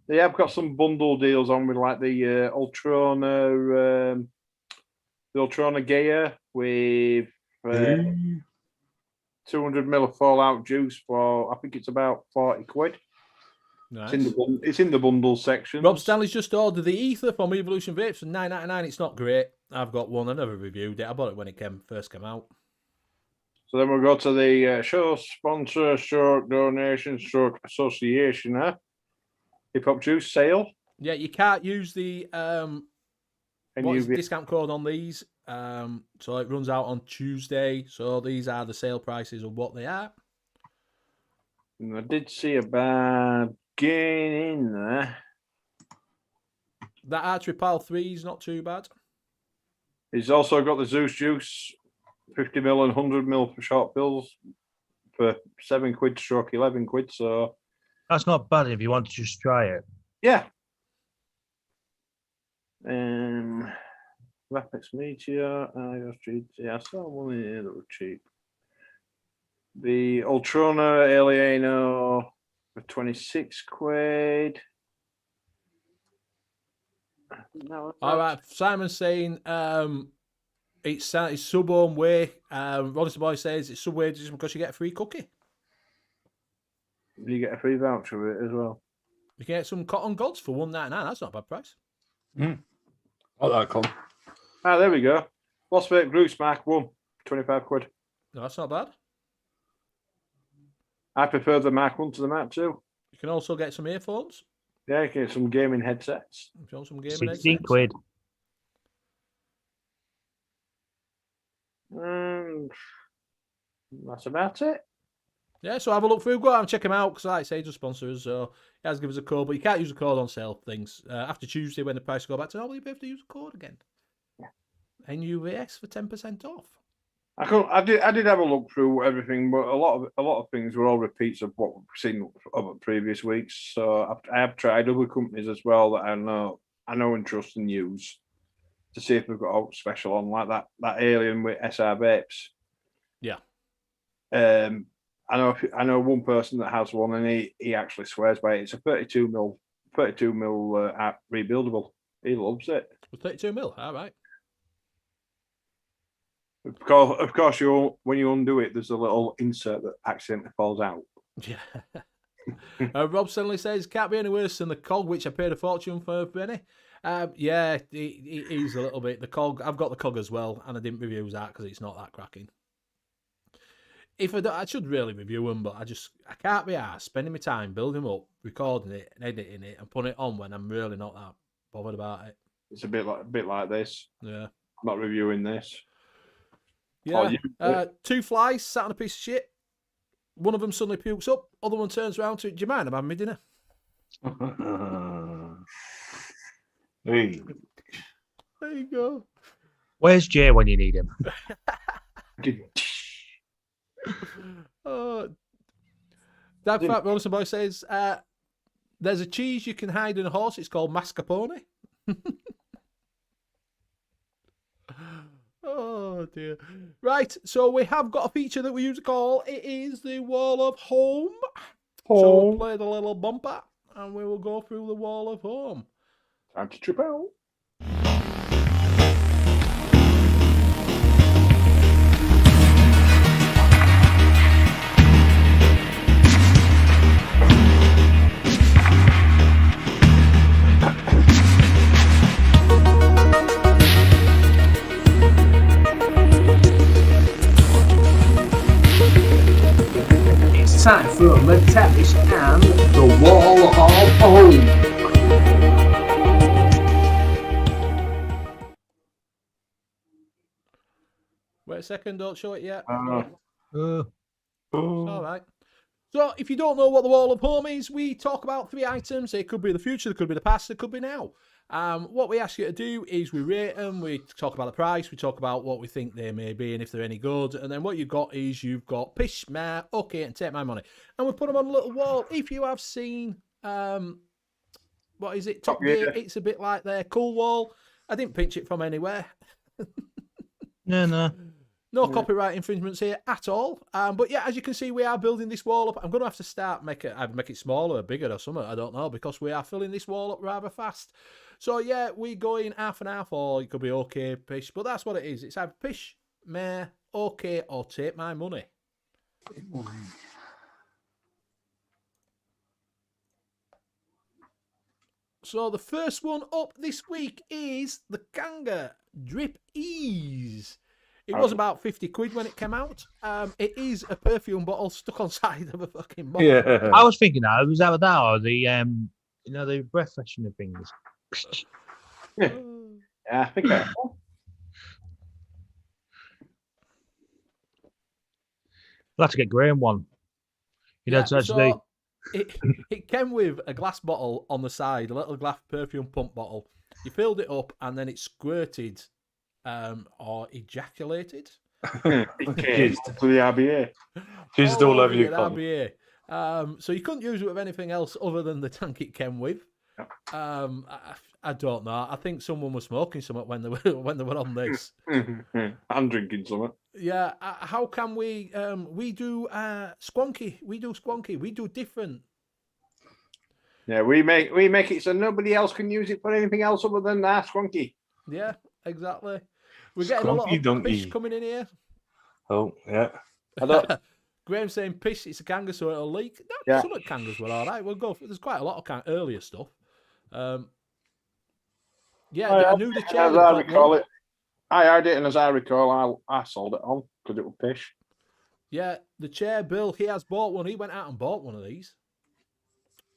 They have got some bundle deals on with like the Ultrona Gaia with 200 ml of Fallout juice for I think it's about 40 quid. Nice. It's in the bundle section. Rob Stanley's just ordered the Ether from Evolution Vapes for $9.99. It's not great. I've got one. I never reviewed it. I bought it when it first came out. So then we'll go to the show sponsor, stroke donation, stroke association, Hip Hop Juice sale. Yeah, you can't use the what is the N.U.VS. discount code on these. So it runs out on Tuesday. So these are the sale prices of what they are. And I did see a bad gain in there. That Archery Pal 3 is not too bad. He's also got the Zeus Juice, 50 ml and 100 ml for short pills for 7 quid stroke 11 quid. So That's not bad if you want to just try it. yeah. Rapex Meteor, iOS Street. Yeah, I saw one in here that was cheap. The Ultrona Alieno for 26 quid. No, All right, Simon's saying it's sub-home way. Ronnie Boy says it's Subway just because you get a free cookie. You get a free voucher with it as well. You can get some cotton gods for $1.99. That's not a bad price. I like that, Colin. Ah, there we go. Lost Vape Groups Mark 1, 25 quid. No, that's not bad. I prefer the Mark 1 to the Mark 2. You can also get some earphones. Yeah, you can get some gaming headsets. If you want some gaming 16 headsets. quid. That's about it. Yeah, so have a look through. Go out and check them out because, like I say, just sponsor us. So he has give us a code, but you can't use the code on sale things. After Tuesday, when the price go back to normal, you have to use the code again. Yeah. N.U.VS for 10% off. I did have a look through everything, but a lot of things were all repeats of what we've seen over previous weeks. So I have tried other companies as well that I know and trust and use to see if we've got a special on like that Alien with SR Vapes. Yeah. I know one person that has one, and he actually swears by it. It's a 32 mil rebuildable. He loves it. 32 mil. All right. Of course, when you undo it, there's a little insert that accidentally falls out. Yeah. Rob Stanley says can't be any worse than the cog, which I paid a fortune for Benny. Yeah, it is a little bit. The cog. I've got the cog as well, and I didn't review that because it's not that cracking. If I should really review them, but I can't be arsed spending my time building up, recording it, and editing it, and putting it on when I'm really not that bothered about it. It's a bit like this. Yeah. I'm not reviewing this. Yeah. Two flies sat on a piece of shit. One of them suddenly pukes up. Other one turns around to, do you mind? I'm having my dinner. Hey. There you go. Where's Jay when you need him? That fact, Robinson Boy says, there's a cheese you can hide in a horse. It's called mascarpone. Oh, dear. Right, so we have got a feature that we use to call, it is the Wall of Home. So we'll play the little bumper, and we will go through the Wall of Home. Time to trip out. It's time for the Tapish and the Wall of Home. Wait a second, don't show it yet. Uh, It's all right. So if you don't know what the wall of home is, we talk about 3 items. It could be the future, it could be the past, it could be now. What we ask you to do is we rate them, we talk about the price, we talk about what we think they may be and if they're any good. And then what you've got is you've got pish, meh, okay, and take my money. And we put them on a little wall. If you have seen, what is it, Top Gear, it's a bit like their cool wall. I didn't pinch it from anywhere. No. No copyright infringements here at all. But yeah, as you can see, we are building this wall up. I'm going to have to start either make it smaller or bigger or something. I don't know, because we are filling this wall up rather fast. So yeah, we go in half and half, or it could be okay, pish. But that's what it is. It's either pish, meh, okay, or take my money. So the first one up this week is the Kanga Drip Ease. It was about 50 quid when it came out. It is a perfume bottle stuck on side of a fucking bottle. Yeah. I was thinking that was that or the the breath freshener things. Yeah, I think that. I'll have to get Graham one. He'd have to actually. So it came with a glass bottle on the side, a little glass perfume pump bottle. You filled it up and then it squirted or ejaculated. It to the RBA. Just all over you. RBA. So you couldn't use it with anything else other than the tank it came with. I don't know. I think someone was smoking something when they were on this. I'm drinking something. Yeah. How can we do squonky? We do squonky. We do different. Yeah, we make it so nobody else can use it for anything else other than that squonky. Yeah, exactly. We're getting a lot of fish coming in here. Oh, yeah. Graham's saying piss, it's a Kanga, so it'll leak. No, some of the Kangas were all right. We'll go. There's quite a lot of earlier stuff. I knew the chair. As I recall it, I had it, and as I recall, I sold it on because it was pish. Yeah, the chair, Bill, he has bought one. He went out and bought one of these.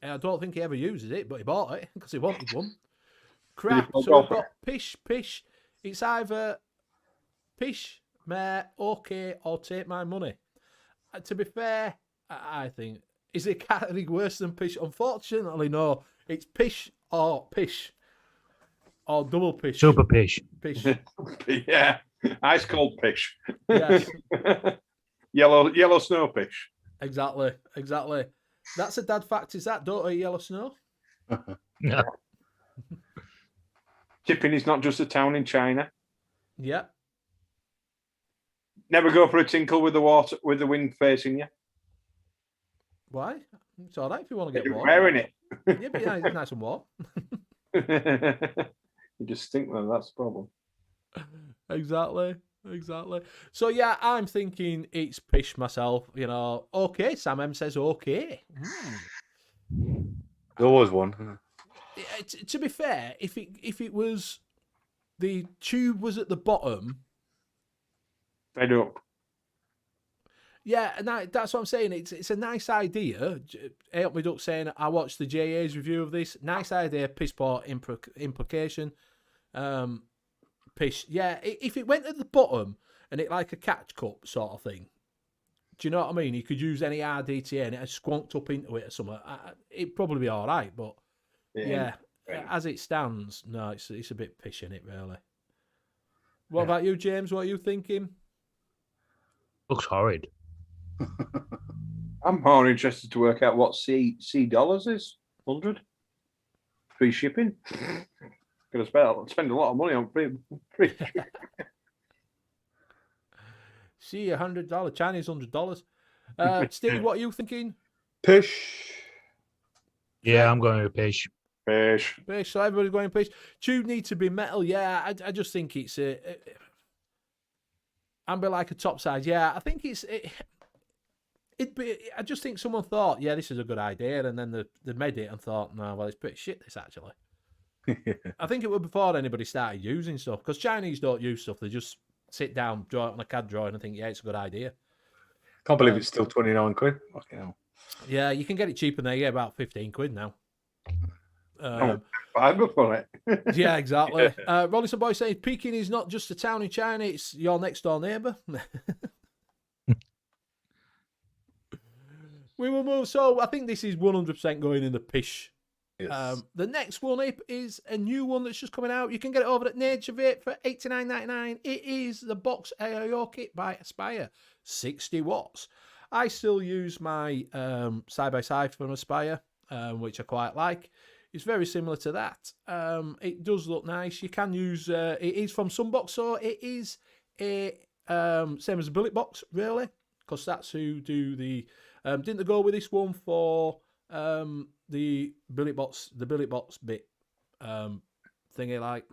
And I don't think he ever uses it, but he bought it because he wanted one. Crap. So we've got pish. It's either pish, meh, okay, or take my money. To be fair, I think, is it category worse than pish? Unfortunately, no. It's pish or pish. Or double pish. Super pish. Pish. Yeah. Ice cold pish. Yes. Yellow snow pish. Exactly. That's a dad fact, is that? Don't eat yellow snow. No. Chipping is not just a town in China. Yeah. Never go for a tinkle with the wind facing you. Why? It's all right if you want to get You're warm. wearing it. Yeah, but nice and warm. You just stink then, that's the problem. Exactly. So yeah, I'm thinking it's pish myself, Okay, Sam M says okay. There was one. To be fair, if it was the tube was at the bottom. Fed up. Yeah, and that's what I'm saying. It's a nice idea. Help me Duck saying I watched the JA's review of this. Nice idea, piss poor implication. Pish. Yeah, if it went at the bottom and it like a catch cup sort of thing, do you know what I mean? You could use any RDTA and it had squonked up into it or something. It'd probably be all right, but yeah, as it stands, no, it's a bit pish in it, really. What about you, James? What are you thinking? Looks horrid. I'm more interested to work out what C dollars is. 100 free shipping. Gonna spend a lot of money on free. See, $100, Chinese $100. Steve, what are you thinking? Pish. Yeah, I'm going with pish. Fish. So everybody's going pish. Tube needs to be metal. Yeah, I just think it's amber like a top side. Yeah, I think I just think someone thought, yeah, this is a good idea, and then they made it and thought, no, well, it's pretty shit, this actually. I think it was before anybody started using stuff, because Chinese don't use stuff. They just sit down, draw it on a CAD drawing and think, yeah, it's a good idea. Can't believe it's still 29 quid. Fucking hell. Yeah, you can get it cheaper than you about 15 quid now. Fiber for it. Yeah, exactly. Rollinson Boy says Peking is not just a town in China, it's your next door neighbour. We will move. So I think this is 100% going in the pish. Yes. The next one up is a new one that's just coming out. You can get it over at Nature Vape for $89.99. It is the Box AIO kit by Aspire, 60 watts. I still use my side-by-side from Aspire, which I quite like. It's very similar to that. It does look nice. You can use, it is from Sunbox, so it is a same as a Bullet Box, really, because that's who do the, didn't they go with this one for the Bullet Box bit thingy like,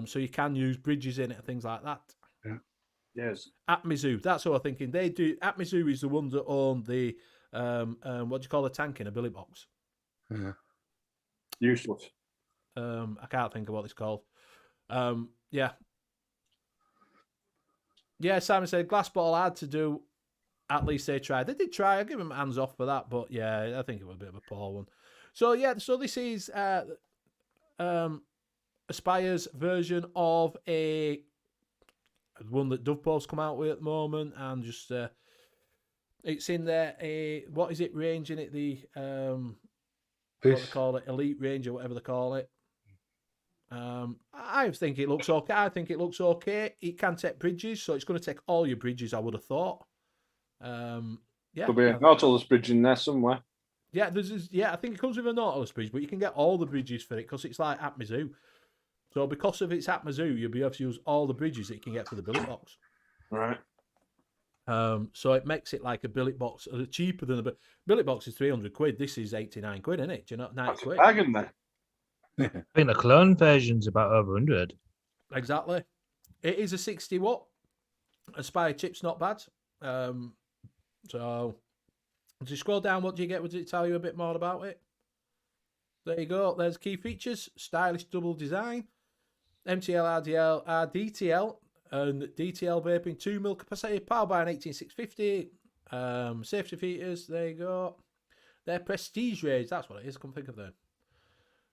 so you can use bridges in it and things like that. Yes. Atmizu, that's what I'm thinking. They do. Atmizu is the ones that own the what do you call a tank in a Billy Box? Yeah. Useless. I can't think of what it's called. Yeah. Simon said glass bottle had to do. At least they tried. They did try. I give them hands off for that, but yeah, I think it was a bit of a poor one. So yeah, so this is Aspire's version of a one that Dovepole's come out with at the moment, and just it's in there. What is it? Range in it? The what they call it, elite range or whatever they call it. I think it looks okay. It can take bridges, so it's going to take all your bridges, I would have thought. Yeah, There'll be a Nautilus bridge in there somewhere. Yeah, I think it comes with a Nautilus bridge, but you can get all the bridges for it because it's like Atmizu. So because of its Atmizu, you'll be able to use all the bridges that you can get for the Billet Box. Right. So it makes it like a Billet Box, cheaper than a Billet Box is 300 quid. This is 89 quid, isn't it? Do you know, 90 That's quid. a bargain there. I think the clone version's about over 100. Exactly. It is a 60 watt. Aspire chip's not bad. So as you scroll down, what do you get? Would it tell you a bit more about it? There you go. There's key features: stylish double design, MTL, RDL, DTL, and DTL vaping, 2 mil capacity, powered by an 18650. Safety features. There you go. They're prestige range. That's what it is. I couldn't think of them.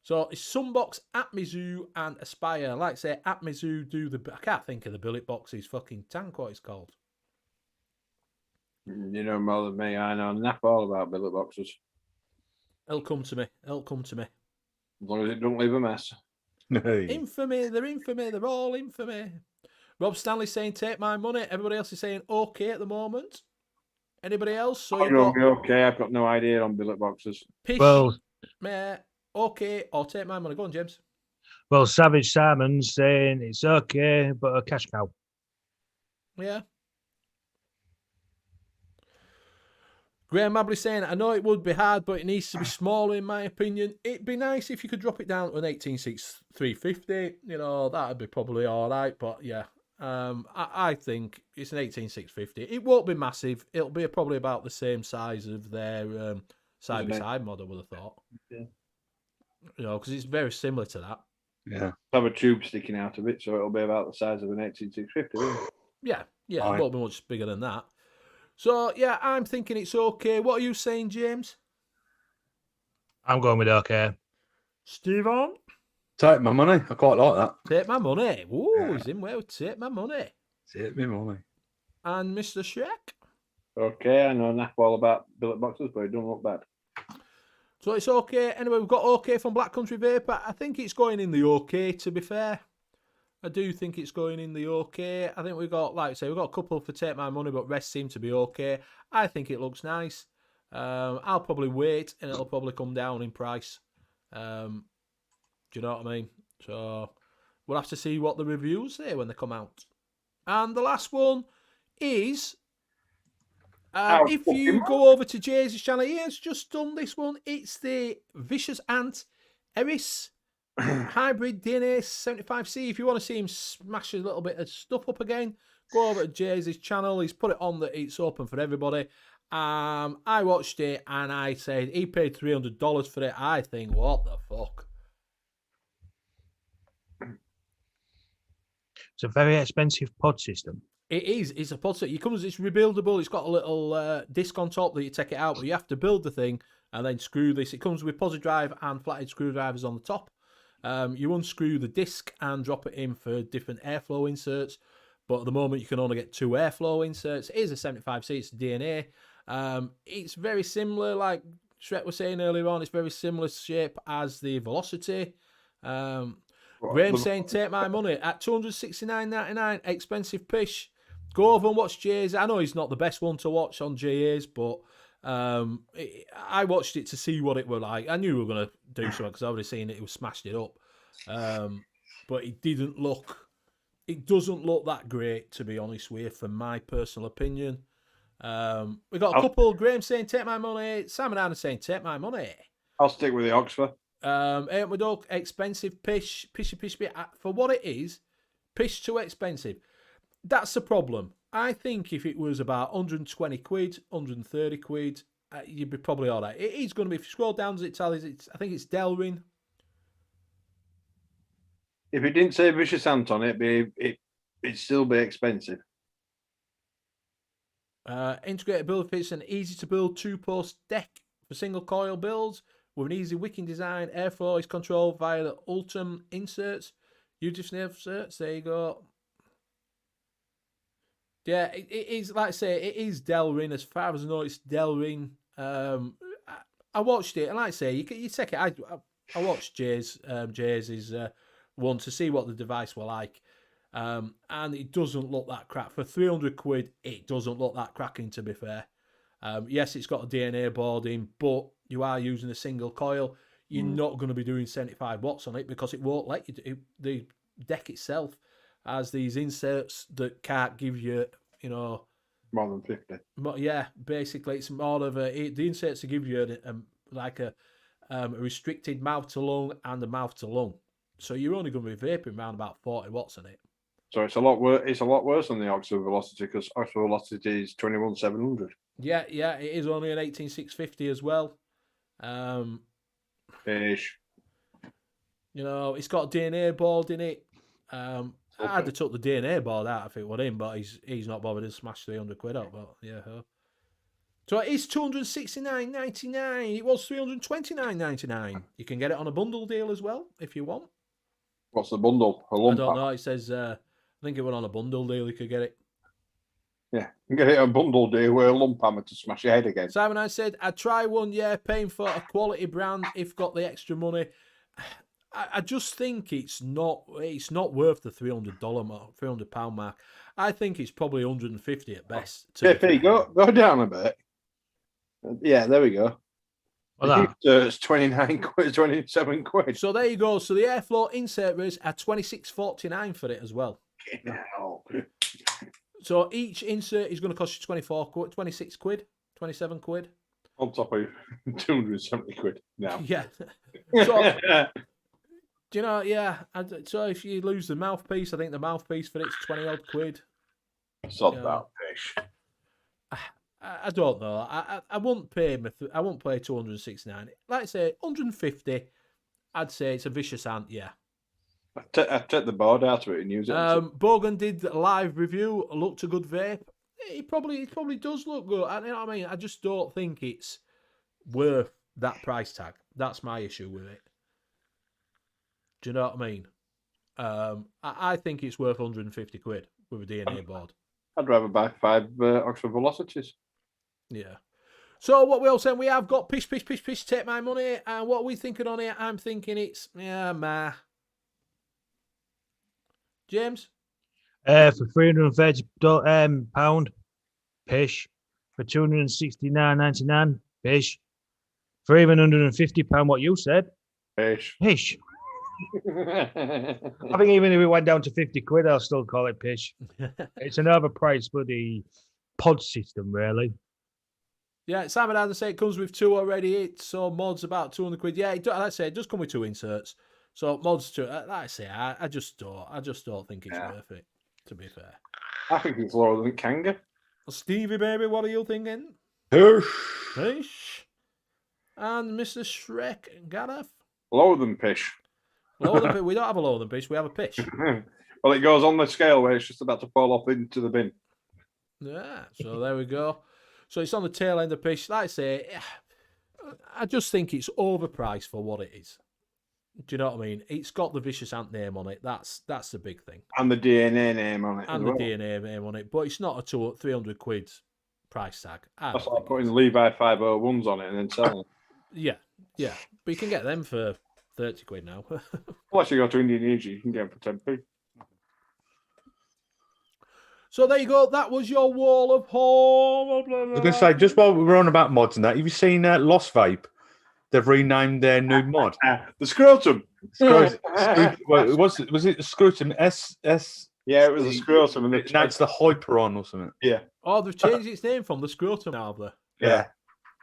So it's Sunbox, Atmizu, and Aspire. Like I say, Atmizu do the. I can't think of the Billet Box's fucking tank. What it's called. You know more than me. I know nap all about billet boxes. It'll come to me. It'll come to me. As long as it don't leave a mess. Infamy. They're infamy. They're all infamy. Rob Stanley saying take my money. Everybody else is saying okay at the moment. Anybody else? So I'm going to be okay. I've got no idea on billet boxes. Pish, Well, okay, or take my money. Go on, James. well, Savage Simon's saying it's okay, but a cash cow. Yeah. Graham Mabley saying, I know it would be hard, but it needs to be smaller, in my opinion. It'd be nice if you could drop it down to an 18.6 You know, that'd be probably all right. But yeah, I think it's an 18.650. It won't be massive. It'll be probably about the same size of their side-by-side mod, I would have thought. Yeah. You know, because it's very similar to that. Yeah. Have a tube sticking out of it, so it'll be about the size of an 18650. Yeah, it Right. won't be much bigger than that. So, yeah, I'm thinking it's okay. What are you saying, James? I'm going with okay. Stephen? Take my money. I quite like that. Take my money. Ooh, Yeah. he's in well. Take my money. Take me money. And Mr. Shrek? Okay, I know nap all about billet boxes, but it don't look bad. So it's okay. Anyway, we've got okay from Black Country Vapor. I think it's going in the okay, to be fair. I do think it's going in the okay. I think we've got, like I say, we've got a couple for Take My Money, but rest seem to be okay. I think it looks nice. I'll probably wait, and it'll probably come down in price. Do you know what I mean? So we'll have to see what the reviews say when they come out. And the last one is, if you go over to Jay's channel, he has just done this one. It's the Vicious Ant Eris Hybrid DNA 75C. If you want to see him smash a little bit of stuff up again, go over to Jay's channel. He's put it on that it's open for everybody. I watched it and I said he paid $300 for it. I think, what the fuck? It's a very expensive pod system. It is. It's a pod set. It's rebuildable. It's got a little disc on top that you take it out, but you have to build the thing and then screw this. It comes with posi drive and flathead screwdrivers on the top. You unscrew the disc and drop it in for different airflow inserts, but at the moment you can only get 2 airflow inserts. It is a 75C. It's DNA. It's very similar, like Shrek was saying earlier on, it's very similar shape as the Velocity. Graham saying, take my money at $269.99, expensive pish. Go over and watch Jay's. I know he's not the best one to watch on Jay's, but I watched it to see what it were like. I knew we were going to do something because I've already seen it. It was smashed it up. But it doesn't look that great, to be honest with you, from my personal opinion. We got a couple. Graham saying, take my money. Simon Adams saying, take my money. I'll stick with the Oxford. Ain't we dog? Expensive pish. For what it is, pish too expensive. That's the problem. I think if it was about 120 quid, 130 quid, you'd be probably all right. It is going to be, if you scroll down, as it tells, I think it's Delrin. If it didn't say Vicious Ant on it, it'd still be expensive. Integrated build fits an easy to build 2-post deck for single coil builds with an easy wicking design. Airflow is controlled via the Ultim inserts. different inserts. There you go. Yeah, it is, like I say, it is Delrin. As far as I know, it's Delrin. I watched it, and like I say, you take it. I watched Jay's one to see what the device were like. And it doesn't look that crap. For 300 quid, it doesn't look that cracking, to be fair. Yes, it's got a DNA board in, but you are using a single coil. You're not going to be doing 75 watts on it because it won't let you do. The deck itself has these inserts that can't give you, more than 50. Yeah, basically, it's more of the inserts to give you a restricted mouth to lung and a mouth to lung. So you're only going to be vaping around about 40 watts on it. So it's a lot worse. It's a lot worse than the Oxford Velocity because Oxford Velocity is 21,700. Yeah, it is only an 18650 as well. Ish. It's got a DNA board in it. I'd have took the DNA board out if it were him, but he's not bothered to smash 300 quid up. But yeah, so it is $269.99. It was $329.99. You can get it on a bundle deal as well if you want. What's the bundle? I don't know. It says I think it went on a bundle deal. You could get it. Yeah, you can get it on a bundle deal with a lump hammer to smash your head again. Simon, I said I'd try one. Yeah, paying for a quality brand if got the extra money. I just think it's not worth the £300 mark. I think it's probably 150 at best. JP, go down a bit. Yeah, there we go. It's 29 quid, 27 quid. So there you go. So the airflow insert rates are $26.49 for it as well. So each insert is going to cost you 26 quid, 27 quid. On top of 270 quid now. Yeah. So, do you know, yeah. So if you lose the mouthpiece, I think the mouthpiece for it's 20 odd quid. Sod that fish. I don't know. I won't pay. I won't pay 269. Like I say, 150. I'd say it's a vicious ant. Yeah. I'd take the board out of it and use it. Bogan did a live review. Looked a good vape. It probably does look good. You know what I mean? I just don't think it's worth that price tag. That's my issue with it. Do you know what I mean? I think it's worth 150 quid with a DNA board. I'd rather buy 5 Oxford Velocities. Yeah. So what we all saying, we have got pish, take my money. And what are we thinking on it? I'm thinking it's, meh. James? For £330 pish. For $269.99 pish. For even £150, what you said. Pish. I think even if it went down to 50 quid, I'll still call it pish. It's an overpriced bloody pod system, really. Yeah, Simon Adams say it comes with 2 already. So mods about 200 quid. Yeah, like I say, it does come with 2 inserts. So mods too. Like I say, I just don't think it's worth it. To be fair, I think it's lower than Kanga. Stevie baby, what are you thinking? Pish. And Mr. Shrek Gareth. Lower than pish. Lower than pish. We don't have a lower than pish. We have a pish. Well, it goes on the scale where it's just about to fall off into the bin. Yeah. So there we go. So it's on the tail end of pish. Like I say, I just think it's overpriced for what it is. Do you know what I mean? It's got the Vicious Ant name on it. That's the big thing. And the DNA name on it. And the DNA name on it. But it's not a 300 quid price tag. I That's don't like think putting it is. Levi 501s on it and then selling them. Yeah. But you can get them for 30 quid now. Unless you go to Indonesia, you can get them for 10p. So there you go. That was your wall of home. I was going to say, just while we were on about mods and that, have you seen Lost Vape? They've renamed their new mod. The scrotum. Well, was it the scrotum? Yeah, it was a scrotum. And That's the Hyperon or something. Yeah. Oh, they've changed its name from the scrotum now, have they? Yeah.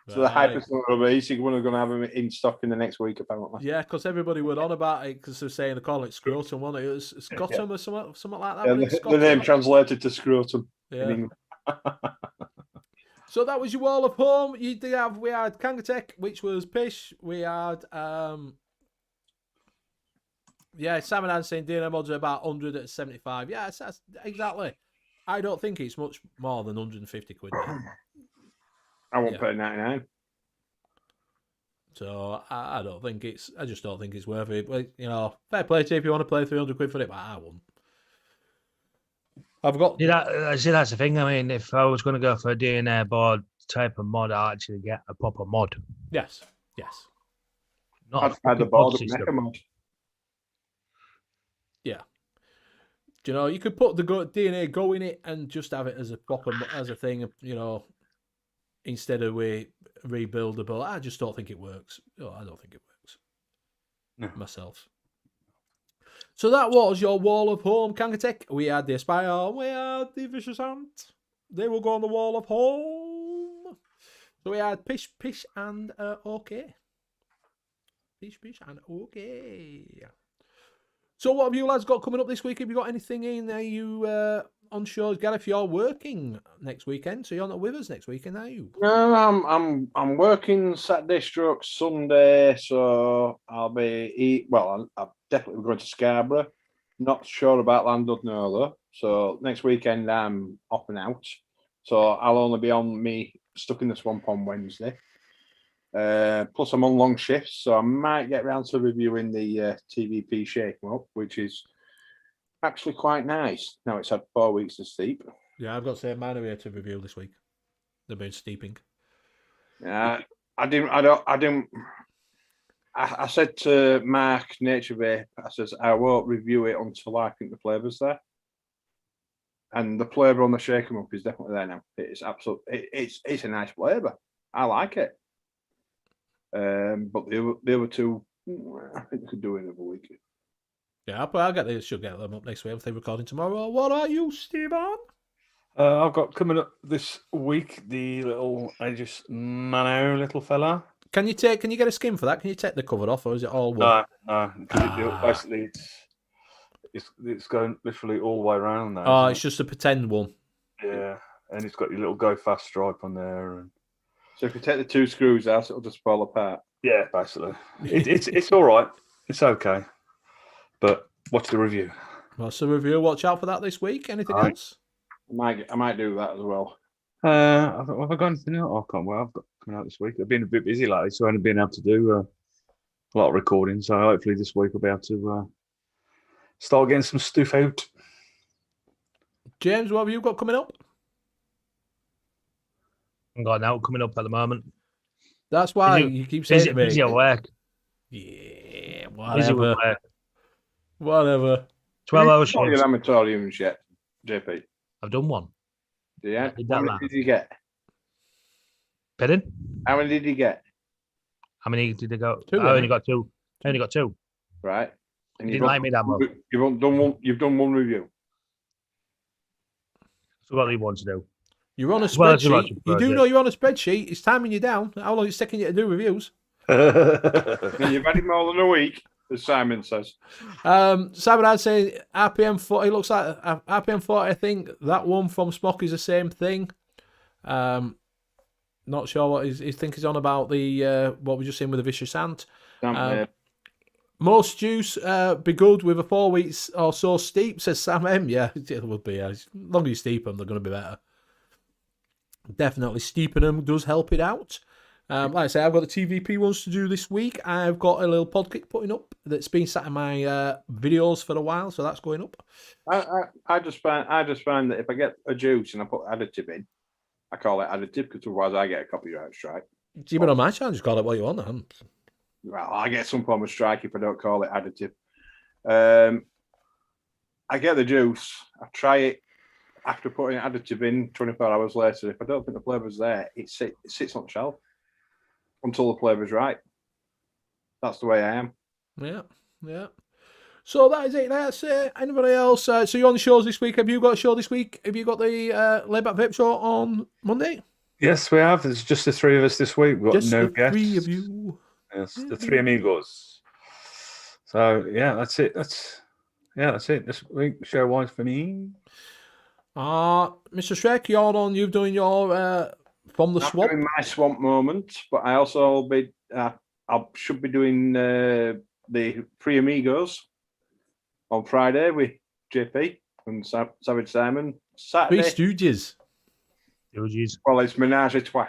So the Hypersonic release, we're going to have them in stock in the next week, apparently. Yeah, because everybody were on about it because they're saying they call it scrotum, wasn't it? It was Scotum or something like that. Yeah, wasn't it? the name Scotum? translated to scrotum. Yeah. So that was your wall of home. We had Kangatech, which was pish. We had Simon Ann saying DNA mods are about 175. Yeah, that's exactly. I don't think it's much more than 150 quid. I won't pay 99. So I don't think it's. I just don't think it's worth it. But, fair play to you if you want to play 300 quid for it, but I wouldn't. I've got. See, that's the thing. I mean, if I was going to go for a DNA board type of mod, I'd actually get a proper mod. Yes. Not I'd had the board of Mecha mod. Yeah. Do you know, you could put the DNA Go in it and just have it as a proper as a thing, instead of rebuildable. I just don't think it works. I don't think it works. Myself. So that was your wall of home, Kangatech. We had the Aspire, we had the Vicious Ant. They will go on the wall of home. So we had Pish, and OK. Pish, and OK. So what have you lads got coming up this week? Have you got anything in? Are you on shows? Gareth, you're working next weekend, so you're not with us next weekend, are you? No, I'm working Saturday stroke Sunday, so I'll be I'm definitely going to Scarborough. Not sure about Llandudno though. So next weekend I'm up and out. So I'll only be on me stuck in the swamp on Wednesday. Plus I'm on long shifts, so I might get round to reviewing the TVP Shake 'em Up, which is actually quite nice. Now it's had 4 weeks to steep. Yeah, I've got to say mine are here to review this week. They've been steeping. I said to Mark Nature Vape, I says I won't review it until I think the flavour's there. And the flavour on the Shake 'em Up is definitely there now. It's it's a nice flavour. I like it. But the other two, I think we could do it another week. Yeah, but should get them up next week if they're recording tomorrow. What are you, Stephen? I've got coming up this week the little Aegis Mano little fella. Can you get a skin for that? Can you take the cover off, or is it all one? No. Basically, it's going literally all the way around now. Oh, it's just a pretend one. Yeah, and it's got your little go fast stripe on there. And so if you take the 2 screws out, it'll just fall apart. yeah, basically, it's all right. It's okay, but watch the review. What's the review? Watch out for that this week. Anything else? I might do that as well. Have I got anything else? I can't. Well, I've got coming out this week. I've been a bit busy lately, so I haven't been able to do a lot of recording. So hopefully this week I'll be able to start getting some stuff out. James, what have you got coming up? I've got an out coming up at the moment. That's why you keep saying to me. Busy at work. Yeah, Busy with whatever. work. Whatever. 12 hours Not shift. your amatoriums yet, JP. I've done one. Yeah. Did How that many last? did you get? Pardon? How many did you get? How many did I go? Two, I only got two. Right. And Didn't like me that much. You've done one review. So what do you want to do? You're on a Well, it's a spreadsheet. lot You do of know you're on a spreadsheet. It's timing you down. How long is it taking you to do reviews? And you've had it more than a week, as Simon says. Simon, I'd say RPM 40. It looks like RPM 40. I think that one from Smock is the same thing. Not sure what he's thinking he's on about the what we just seen with the Vicious Ant. Most juice be good with a 4 weeks or so steep, says Sam M. Yeah, it would be. As long as you steep them, they're going to be better. Definitely steeping them does help it out. Like I say, I've got the TVP ones to do this week. I've got a little podcast putting up that's been sat in my videos for a while, so that's going up. I just find that if I get a juice and I put additive in, I call it additive because otherwise I get a copyright strike. Even on my channel, just call it what you want. Then. Well, I get some form of strike if I don't call it additive. I get the juice. I try it after putting additive in 24 hours later. If I don't think the flavour's there, it sits on the shelf until the flavour's right. That's the way I am. Yeah. So that is it. That's anybody else? So you're on the shows this week. Have you got a show this week? Have you got the Laid Back Vape Show on Monday? Yes, we have. There's just the three of us this week. We've got Just no the guests. three of you. Yes, the three amigos. So yeah, that's it. That's it this week, show wise for me. Mr. Shrek, you're on. You've done your from the I'm swamp. doing my swamp moment, but I also I should be doing the Three Amigos on Friday with JP and Savage Simon. Three Saturday, Stooges. Stooges. well, it's Menage a Trois.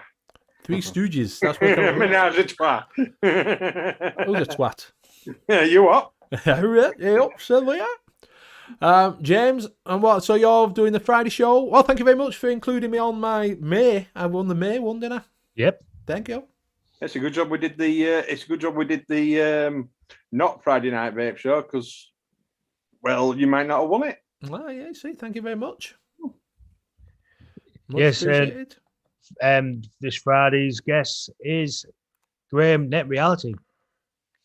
Three Stooges. That's what it's called. Menage a Trois. Who's a twat? Yeah, you what? Yeah, certainly. James, and what? So you're doing the Friday show? Well, thank you very much for including me on my May. I won the May one, didn't I? Yep. Thank you. It's a good job we did the. Not Friday night vape show because, well, you might not have won it. Ah, yeah. See, thank you very much. Yes, appreciated. This Friday's guest is Graham Net Reality.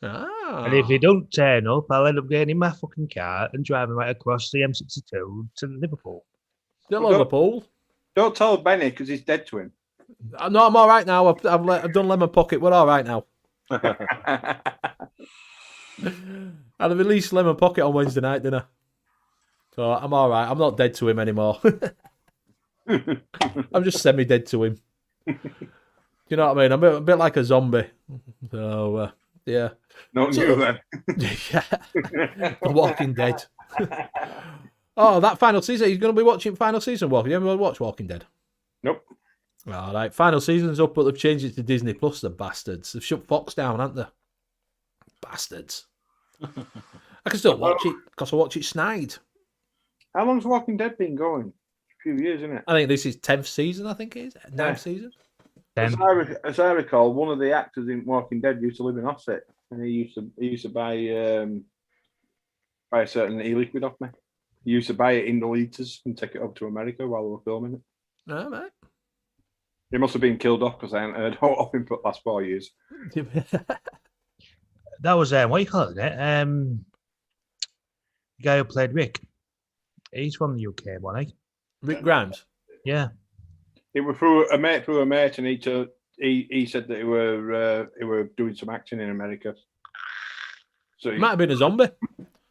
And if he don't turn up, I'll end up getting in my fucking car and driving right across the M62 to Liverpool. Still Liverpool. Don't tell Benny because he's dead to him. No, I'm all right now. I've done lemon pocket. We're all right now. I'd have released lemon pocket on Wednesday night, didn't I? So I'm all right. I'm not dead to him anymore. I'm just semi-dead to him. You know what I mean? I'm a bit like a zombie. So yeah. Not you then. Yeah. The Walking Dead. Oh, that final season. He's going to be watching final season Walking. You ever watch Walking Dead? Nope. All right. Final season's up, but they've changed it to Disney Plus. The bastards. They've shut Fox down, haven't they? Bastards. I can still watch it because I watch it snide. How long's Walking Dead been going? A few years, isn't it? I think this is 10th season. I think it is 9th season. As I recall, one of the actors in Walking Dead used to live in Offset, and he used to buy a certain e-liquid off me. He used to buy it in the liters and take it up to America while we were filming it. All right. He must have been killed off because I haven't heard of him for the last 4 years. That was what you call it? The guy who played Rick. He's from the UK, wasn't he? Rick Grimes. Yeah. It was through a mate, and he said that he were doing some acting in America. So Might have been a zombie.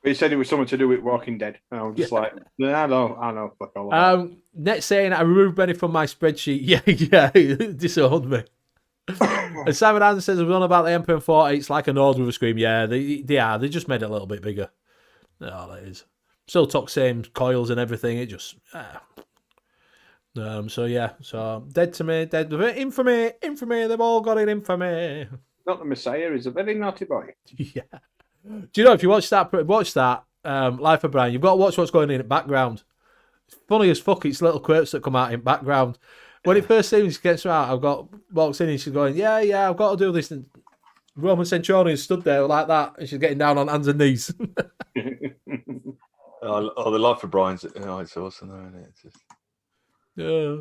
he said it was something to do with Walking Dead. And I was just like, I know, fuck all that. Net saying I removed Benny from my spreadsheet. Yeah, it disowned me. And Simon Anderson says we're on about the MP40. It's like a Nord with a scream. Yeah, they are. They just made it a little bit bigger. Oh, that is. Still talk same coils and everything. It just. So yeah. So dead to me. Dead. Infamy. They've all got it. Infamy. Not the Messiah. He's a very naughty boy. Yeah. Do you know if you watch that Life of Brian, you've got to watch what's going in the background. It's funny as fuck. It's little quirks that come out in background. When it first seems gets out, walks in and she's going, yeah, I've got to do this. And Roman Centurion stood there like that, and she's getting down on hands and knees. The Life of Brian's. It's awesome, though, isn't it? It's just... Yeah.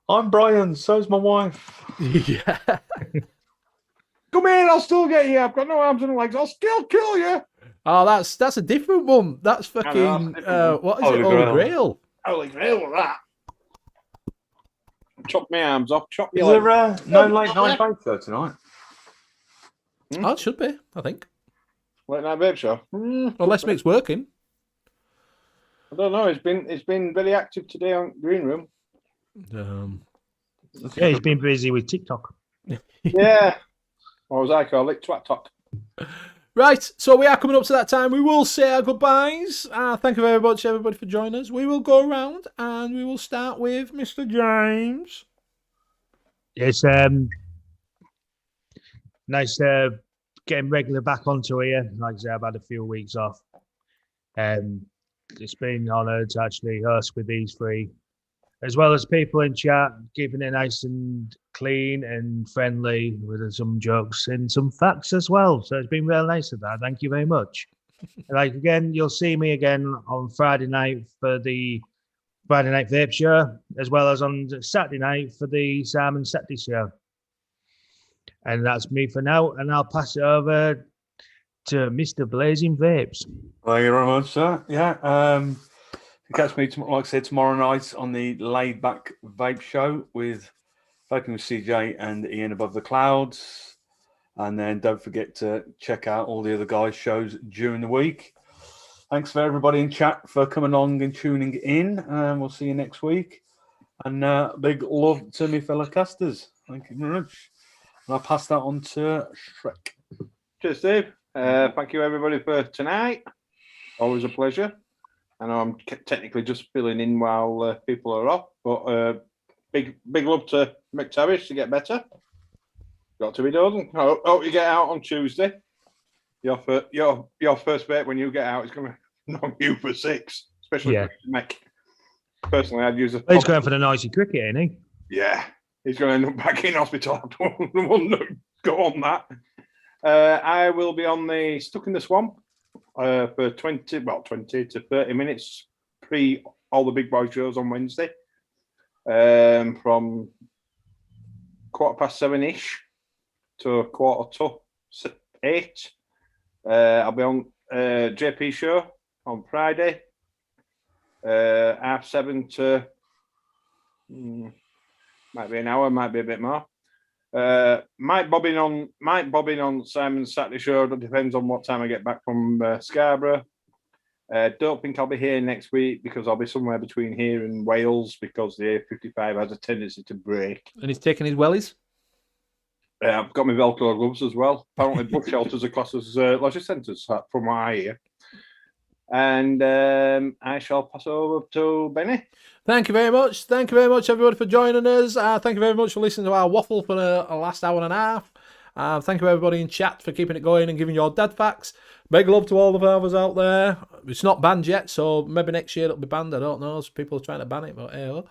I'm Brian. So's my wife. Yeah. Come in, I'll still get you. I've got no arms and legs. I'll still kill you. Oh, that's a different one. That's fucking what is Holy it? Holy Grail. Grail. Holy grail with that. Chop my arms off. Chop Is your there legs. no late night vape show tonight? Oh, it should be. I think. Late night vape show. Unless Mick's working. I don't know. It's been very active today on Green Room. Yeah, he's been busy with TikTok. Yeah. Or as I call it, twat talk. Right, so we are coming up to that time. We will say our goodbyes. Thank you very much, everybody, for joining us. We will go around and we will start with Mr. James. It's nice getting regular back onto here. Like I said, I've had a few weeks off. It's been an honour to actually host with these three. as well as people in chat, keeping it nice and clean and friendly with some jokes and some facts as well. So it's been real nice of that. Thank you very much. Like again, you'll see me again on Friday night for the Friday Night Vape Show, as well as on Saturday night for the Simon Saturday Show. And that's me for now, and I'll pass it over to Mr. Blazing Vapes. Thank you very much, sir. Yeah, you catch me, like I said, tomorrow night on the Laid Back Vape Show with Vaping with CJ and Ian Above the Clouds. And then don't forget to check out all the other guys' shows during the week. Thanks for everybody in chat for coming along and tuning in. We'll see you next week. And big love to my fellow casters. Thank you very much. And I'll pass that on to Shrek. Cheers, Steve. Thank you, everybody, for tonight. Always a pleasure. I know I'm technically just filling in while people are off, but big love to McTavish to get better. Got to be done. Hope you get out on Tuesday. Your first vape when you get out is going to knock you for 6, especially for Mick. Personally, I'd use a. He's going for the noisy cricket, isn't he? Yeah, he's going to end up back in hospital. I don't want to go on that. I will be on the Stuck in the Swamp for 20 to 30 minutes pre all the big boy shows on Wednesday, from 7:15-ish to 7:45. I'll be on JP show on Friday, 7:30 to might be an hour, might be a bit more. Might bob in on Simon's Saturday show. It depends on what time I get back from Scarborough. Don't think I'll be here next week because I'll be somewhere between here and Wales because the A55 has a tendency to break. And he's taking his wellies? I've got my Velcro gloves as well. Apparently, bush shelters are classed as leisure centres, from what I hear. And I shall pass over to Benny. Thank you very much. Thank you very much, everybody, for joining us. Thank you very much for listening to our waffle for the last hour and a half. Thank you, everybody in chat, for keeping it going and giving your dad facts. Big love to all the fathers out there. It's not banned yet, so maybe next year it'll be banned. I don't know. People are trying to ban it, but hey,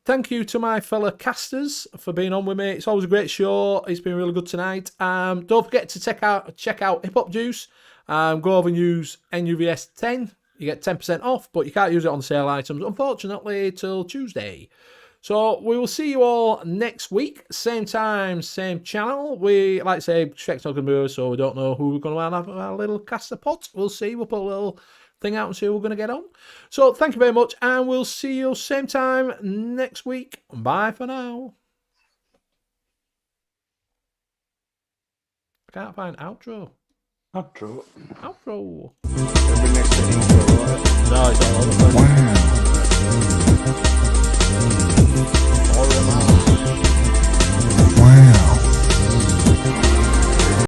thank you to my fellow casters for being on with me. It's always a great show. It's been really good tonight. Don't forget to check out Hip Hop Juice. Go over and use N.U.VS 10. You get 10% off, but you can't use it on sale items, unfortunately, till Tuesday. So we will see you all next week. Same time, same channel. We, like I say, Shrek's not going to be here, so we don't know who we're going to have our little caster pot. We'll see. We'll put a little thing out and see who we're going to get on. So thank you very much, and we'll see you same time next week. Bye for now. I can't find outro. Outro. Outro. It'll be next to intro, right? No, it's not on the phone.